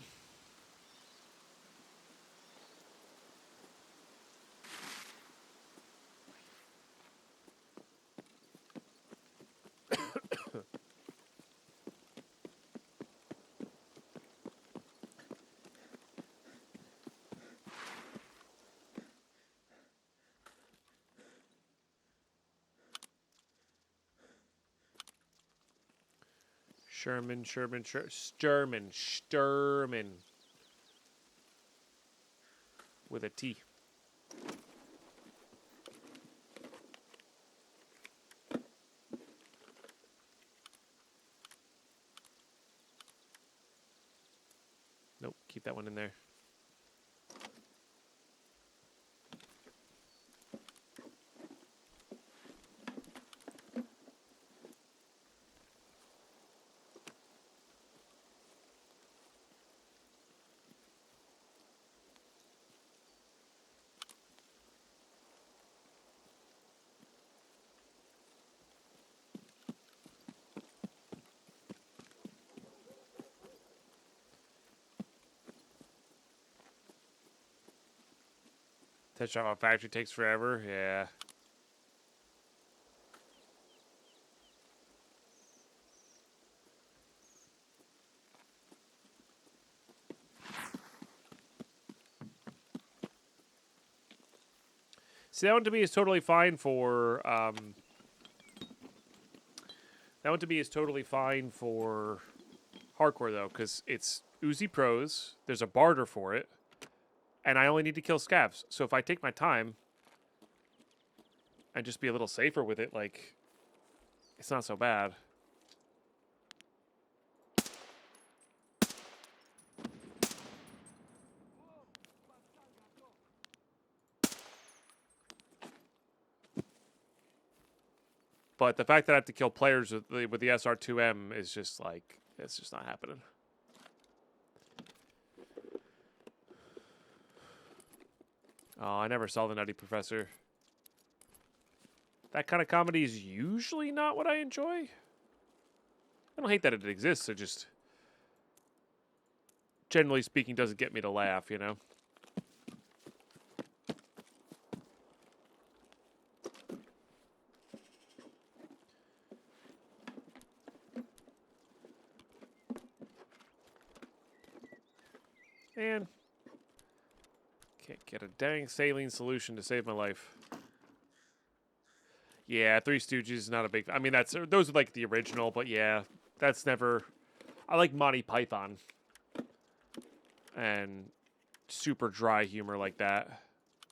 Sturman. With a T. Nope, keep that one in there. Touch off a factory takes forever. Yeah. See, that one to me is totally fine for, that one to me is totally fine for hardcore, though, because it's Uzi Pros, there's a barter for it, and I only need to kill scavs. So if I take my time and just be a little safer with it, like, it's not so bad. But the fact that I have to kill players with the SR2M is just like, it's just not happening. Oh, I never saw the Nutty Professor. That kind of comedy is usually not what I enjoy. I don't hate that it exists. It just, generally speaking, doesn't get me to laugh, you know? Man. Can't get a dang saline solution to save my life. Yeah, Three Stooges is not a big... I mean, those are like the original, but yeah, that's never... I like Monty Python. And super dry humor like that.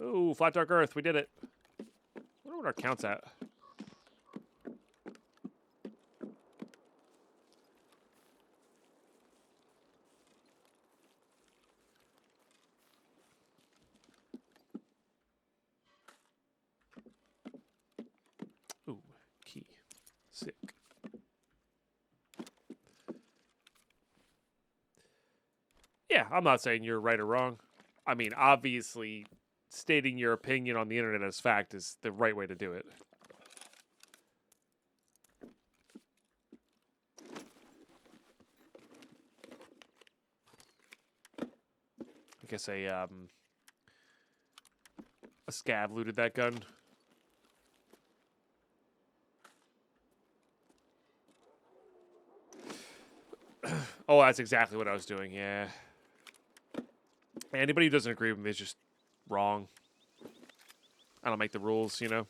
Ooh, Flat Dark Earth, we did it. I wonder what our count's at. Ooh, key. Sick. Yeah, I'm not saying you're right or wrong. I mean, obviously, stating your opinion on the internet as fact is the right way to do it. I guess a scav looted that gun. Oh, that's exactly what I was doing, yeah. Anybody who doesn't agree with me is just wrong. I don't make the rules, you know?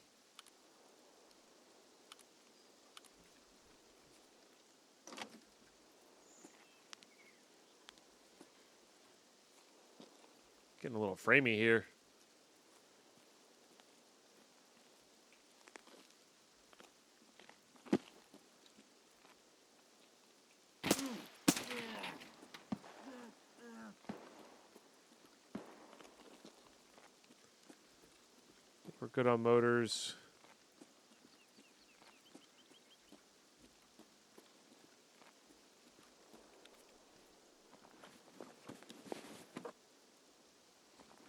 Getting a little framey here. We're good on motors.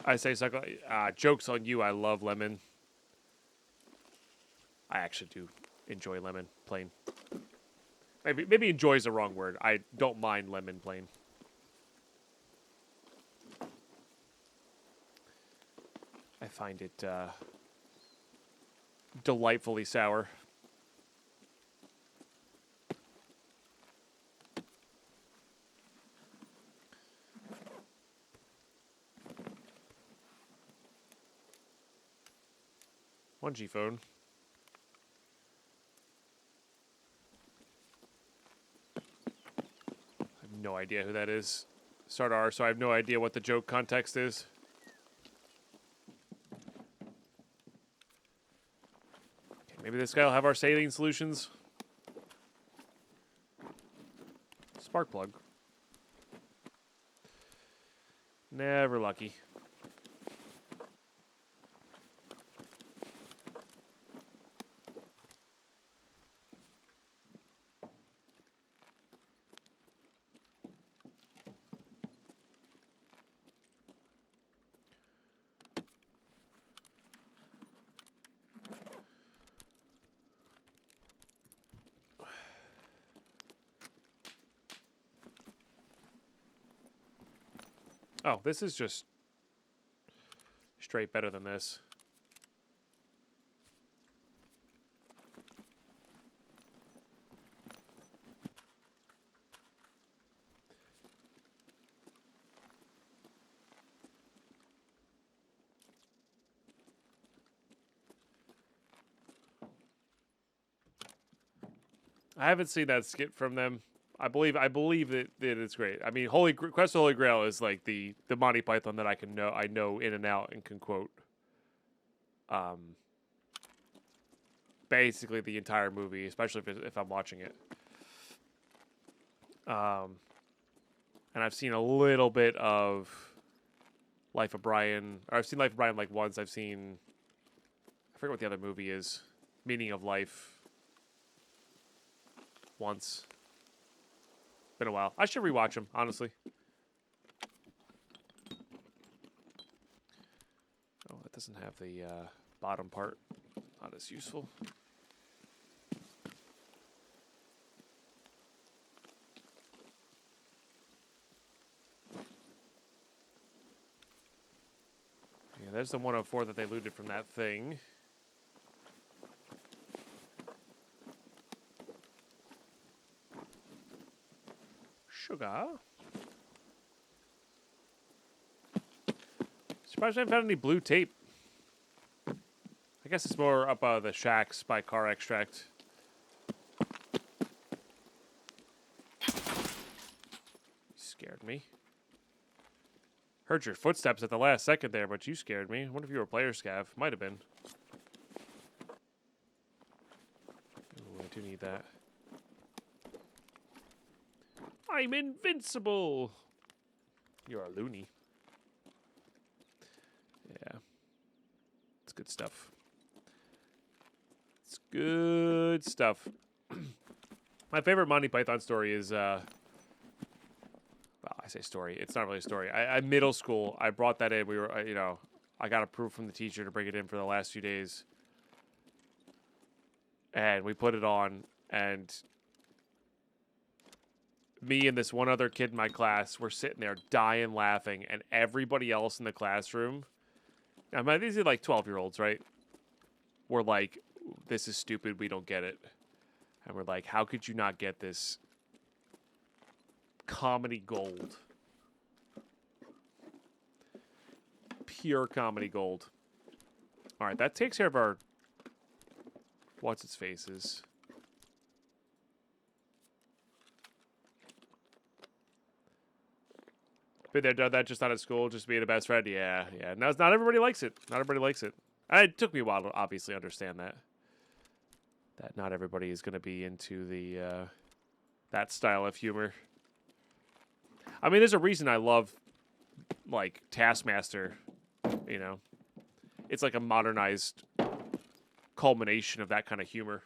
I say, joke's on you, I love lemon. I actually do enjoy lemon, plain. Maybe enjoy is the wrong word. I don't mind lemon, plain. I find it delightfully sour. One G phone. I have no idea who that is. Start R, so I have no idea what the joke context is. Okay, maybe this guy will have our saline solutions. Spark plug. Never lucky. Oh, this is just straight better than this. I haven't seen that skit from them. I believe that it's great. I mean, Quest of Holy Grail is like the Monty Python that I know in and out and can quote. Basically the entire movie, especially if I'm watching it. And I've seen a little bit of Life of Brian. Or I've seen Life of Brian like once. I forget what the other movie is. Meaning of Life. Once. Been a while. I should rewatch them, honestly. Oh, that doesn't have the bottom part. Not as useful. Yeah, there's the 104 that they looted from that thing. Sugar. Surprised I haven't found any blue tape. I guess it's more up the shacks by car extract. You scared me. Heard your footsteps at the last second there, but you scared me. I wonder if you were a player scav. Might have been. Ooh, I do need that. I'm invincible! You're a loony. Yeah. It's good stuff. It's good stuff. My favorite Monty Python story is, well, I say story. It's not really a story. I middle school, I brought that in. We were, you know, I got approved from the teacher to bring it in for the last few days. And we put it on, and me and this one other kid in my class were sitting there dying laughing, and everybody else in the classroom, I mean, these are like 12-year-olds, right? We're like, this is stupid, we don't get it. And we're like, how could you not get this? Comedy gold. Pure comedy gold. All right, that takes care of our what's-its-faces. Been there, done that, just not at school, just being a best friend. Yeah, yeah. No, not everybody likes it. Not everybody likes it. It took me a while to obviously understand that. That not everybody is going to be into the that style of humor. I mean, there's a reason I love, like, Taskmaster, you know. It's like a modernized culmination of that kind of humor.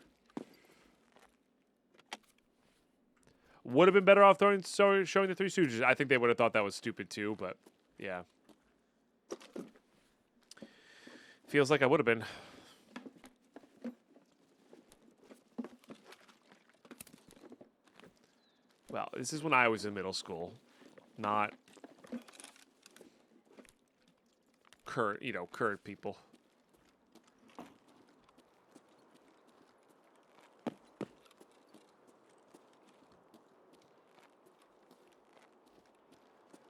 Would have been better off showing the Three Stooges. I think they would have thought that was stupid too, but yeah. Feels like I would have been. Well, this is when I was in middle school, not current, you know, current people.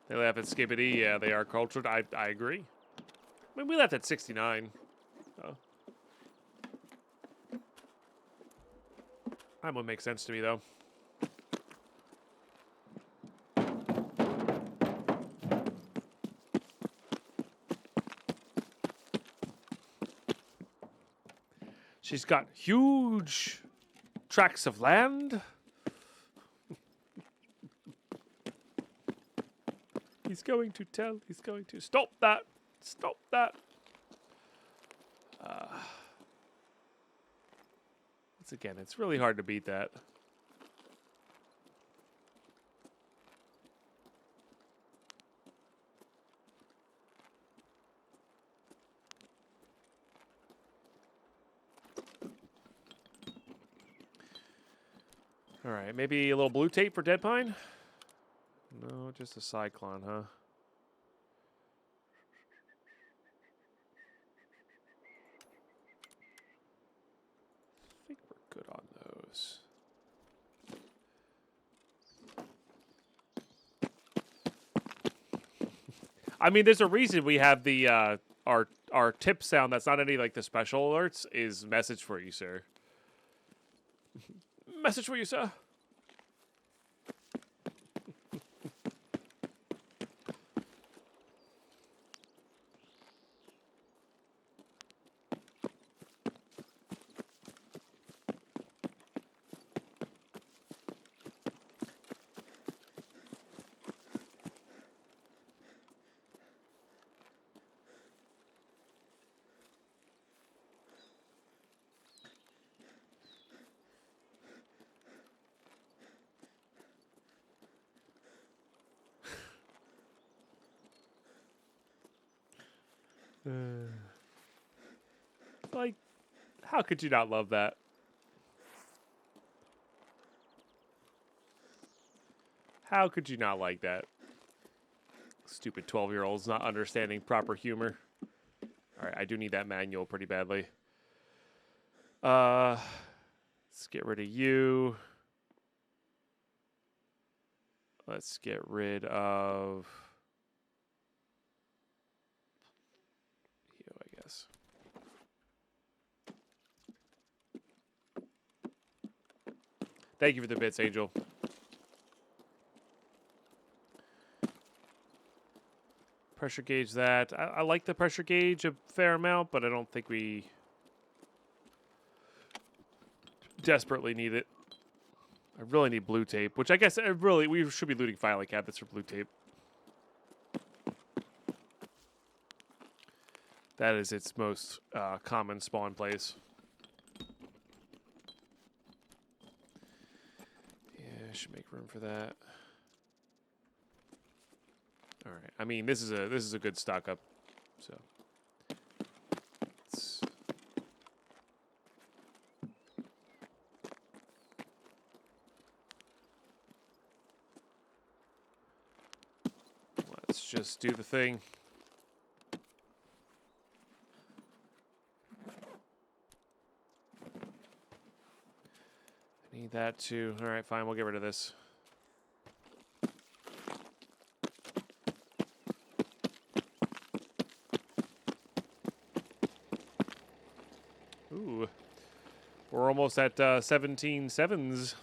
They laugh at Skibbity. Yeah, they are cultured. I agree. I mean, we left at 69. Oh. That would make sense to me, though. She's got huge tracts of land. He's going to tell. He's going to stop that. Stop that. Once again, it's really hard to beat that. All right, maybe a little blue tape for Deadpine? No, just a Cyclone, huh? I think we're good on those. I mean, there's a reason we have the our tip sound that's not any like the special alerts is message for you, sir. Message for you, sir. Like, how could you not love that? How could you not like that? Stupid 12-year-olds not understanding proper humor. All right, I do need that manual pretty badly. Let's get rid of you. Let's get rid of Thank you for the bits, Angel. Pressure gauge that. I like the pressure gauge a fair amount, but I don't think we desperately need it. I really need blue tape, which I guess we should be looting filing cabinets for blue tape. That is its most common spawn place. Yeah, I should make room for that. All right. I mean, this is a good stock up. So. Let's just do the thing. I need that too. All right, fine. We'll get rid of this. Ooh. We're almost at 17 sevens.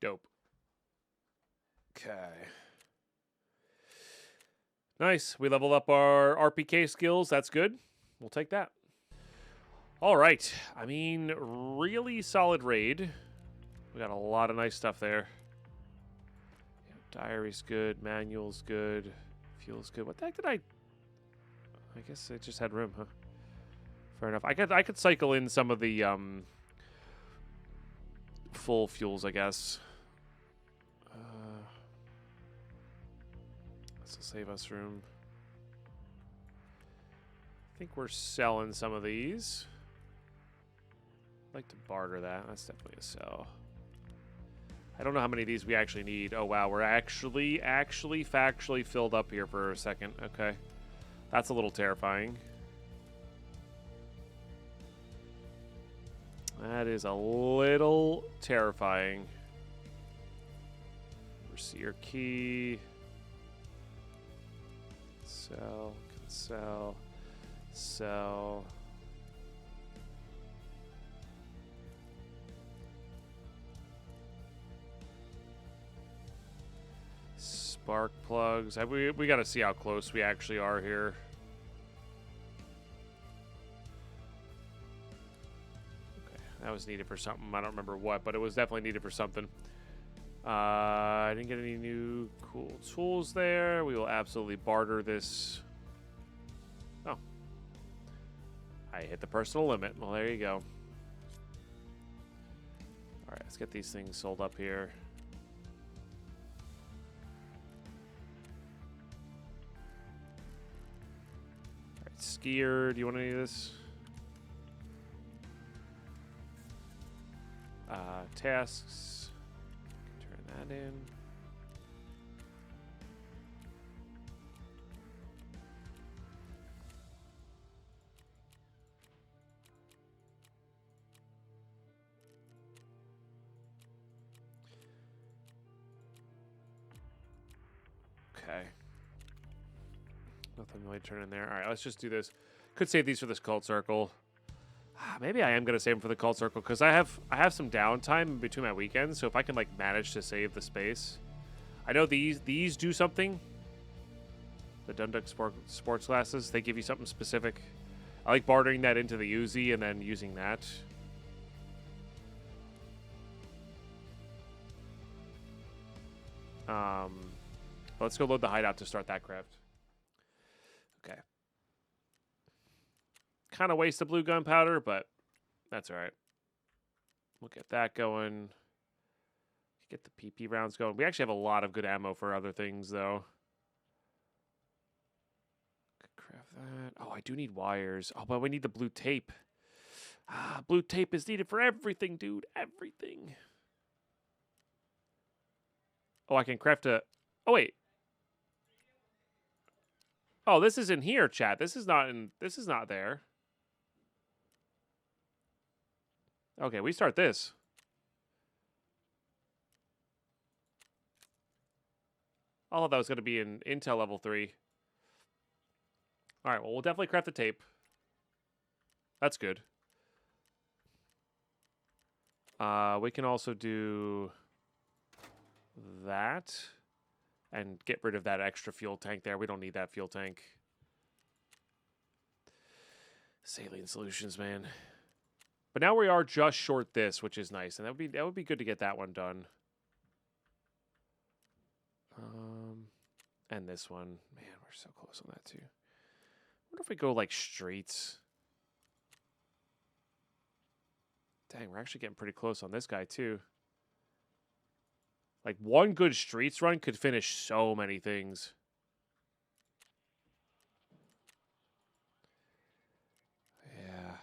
Dope. Okay. Nice. We leveled up our RPK skills. That's good. We'll take that. All right. I mean, really solid raid. We got a lot of nice stuff there. Yeah, diary's good. Manual's good. Fuel's good. What the heck did I guess I just had room, huh? Fair enough. I could cycle in some of the full fuels, I guess. This will save us room. I think we're selling some of these. I'd like to barter that. That's definitely a sell. I don't know how many of these we actually need. Oh, wow. We're actually factually filled up here for a second. Okay. That's a little terrifying. That is a little terrifying. Overseer key. Sell. Sell. Sell. Spark plugs. We got to see how close we actually are here. Okay, that was needed for something. I don't remember what, but it was definitely needed for something. I didn't get any new cool tools there. We will absolutely barter this. Oh. I hit the personal limit. Well, there you go. All right, let's get these things sold up here. All right, skier, do you want any of this? Tasks. Turn that in. Okay. Nothing really to turn in there. All right, let's just do this. Could save these for this cult circle. Maybe I am gonna save them for the cult circle because I have some downtime in between my weekends. So if I can like manage to save the space, I know these do something. The Dunduk sports glasses, they give you something specific. I like bartering that into the Uzi and then using that. Let's go load the hideout to start that craft. Okay. Kind of waste the blue gunpowder, but that's all right. We'll get that going. Get the PP rounds going. We actually have a lot of good ammo for other things, though. Could craft that. Oh, I do need wires. Oh, but we need the blue tape. Ah, blue tape is needed for everything, dude. Everything. Oh, I can craft a... Oh, wait. Oh, this is in here, chat. This is not in... This is not there. Okay, we start this. I thought that was going to be in Intel level 3. All right, well, we'll definitely craft the tape. That's good. We can also do that and get rid of that extra fuel tank there. We don't need that fuel tank. Saline solutions, man. But now we are just short this, which is nice, and that would be good to get that one done. And this one, man, we're so close on that too. What if we go like streets? Dang, we're actually getting pretty close on this guy too. Like one good streets run could finish so many things. Yeah.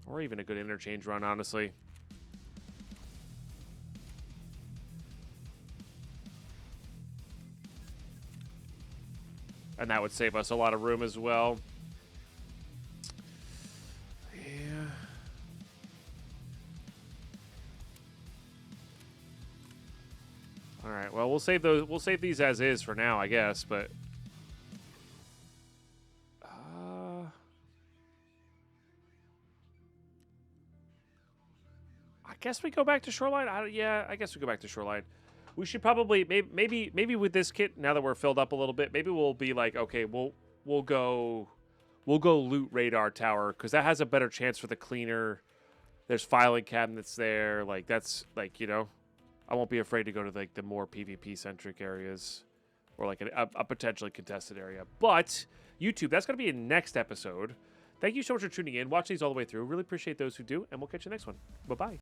Or even a good interchange run, honestly. And that would save us a lot of room as well. Yeah. All right. Well, we'll save those. We'll save these as is for now, I guess. But I guess we go back to shoreline. Yeah, I guess we go back to shoreline. We should probably maybe with this kit, now that we're filled up a little bit, maybe we'll be like, okay, we'll go loot radar tower, because that has a better chance for the cleaner. There's filing cabinets there, like that's like, you know, I won't be afraid to go to like the more PvP centric areas, or like a potentially contested area. But YouTube, that's gonna be in next episode. Thank you so much for tuning in. Watch these all the way through. Really appreciate those who do, and we'll catch you next one. Bye bye.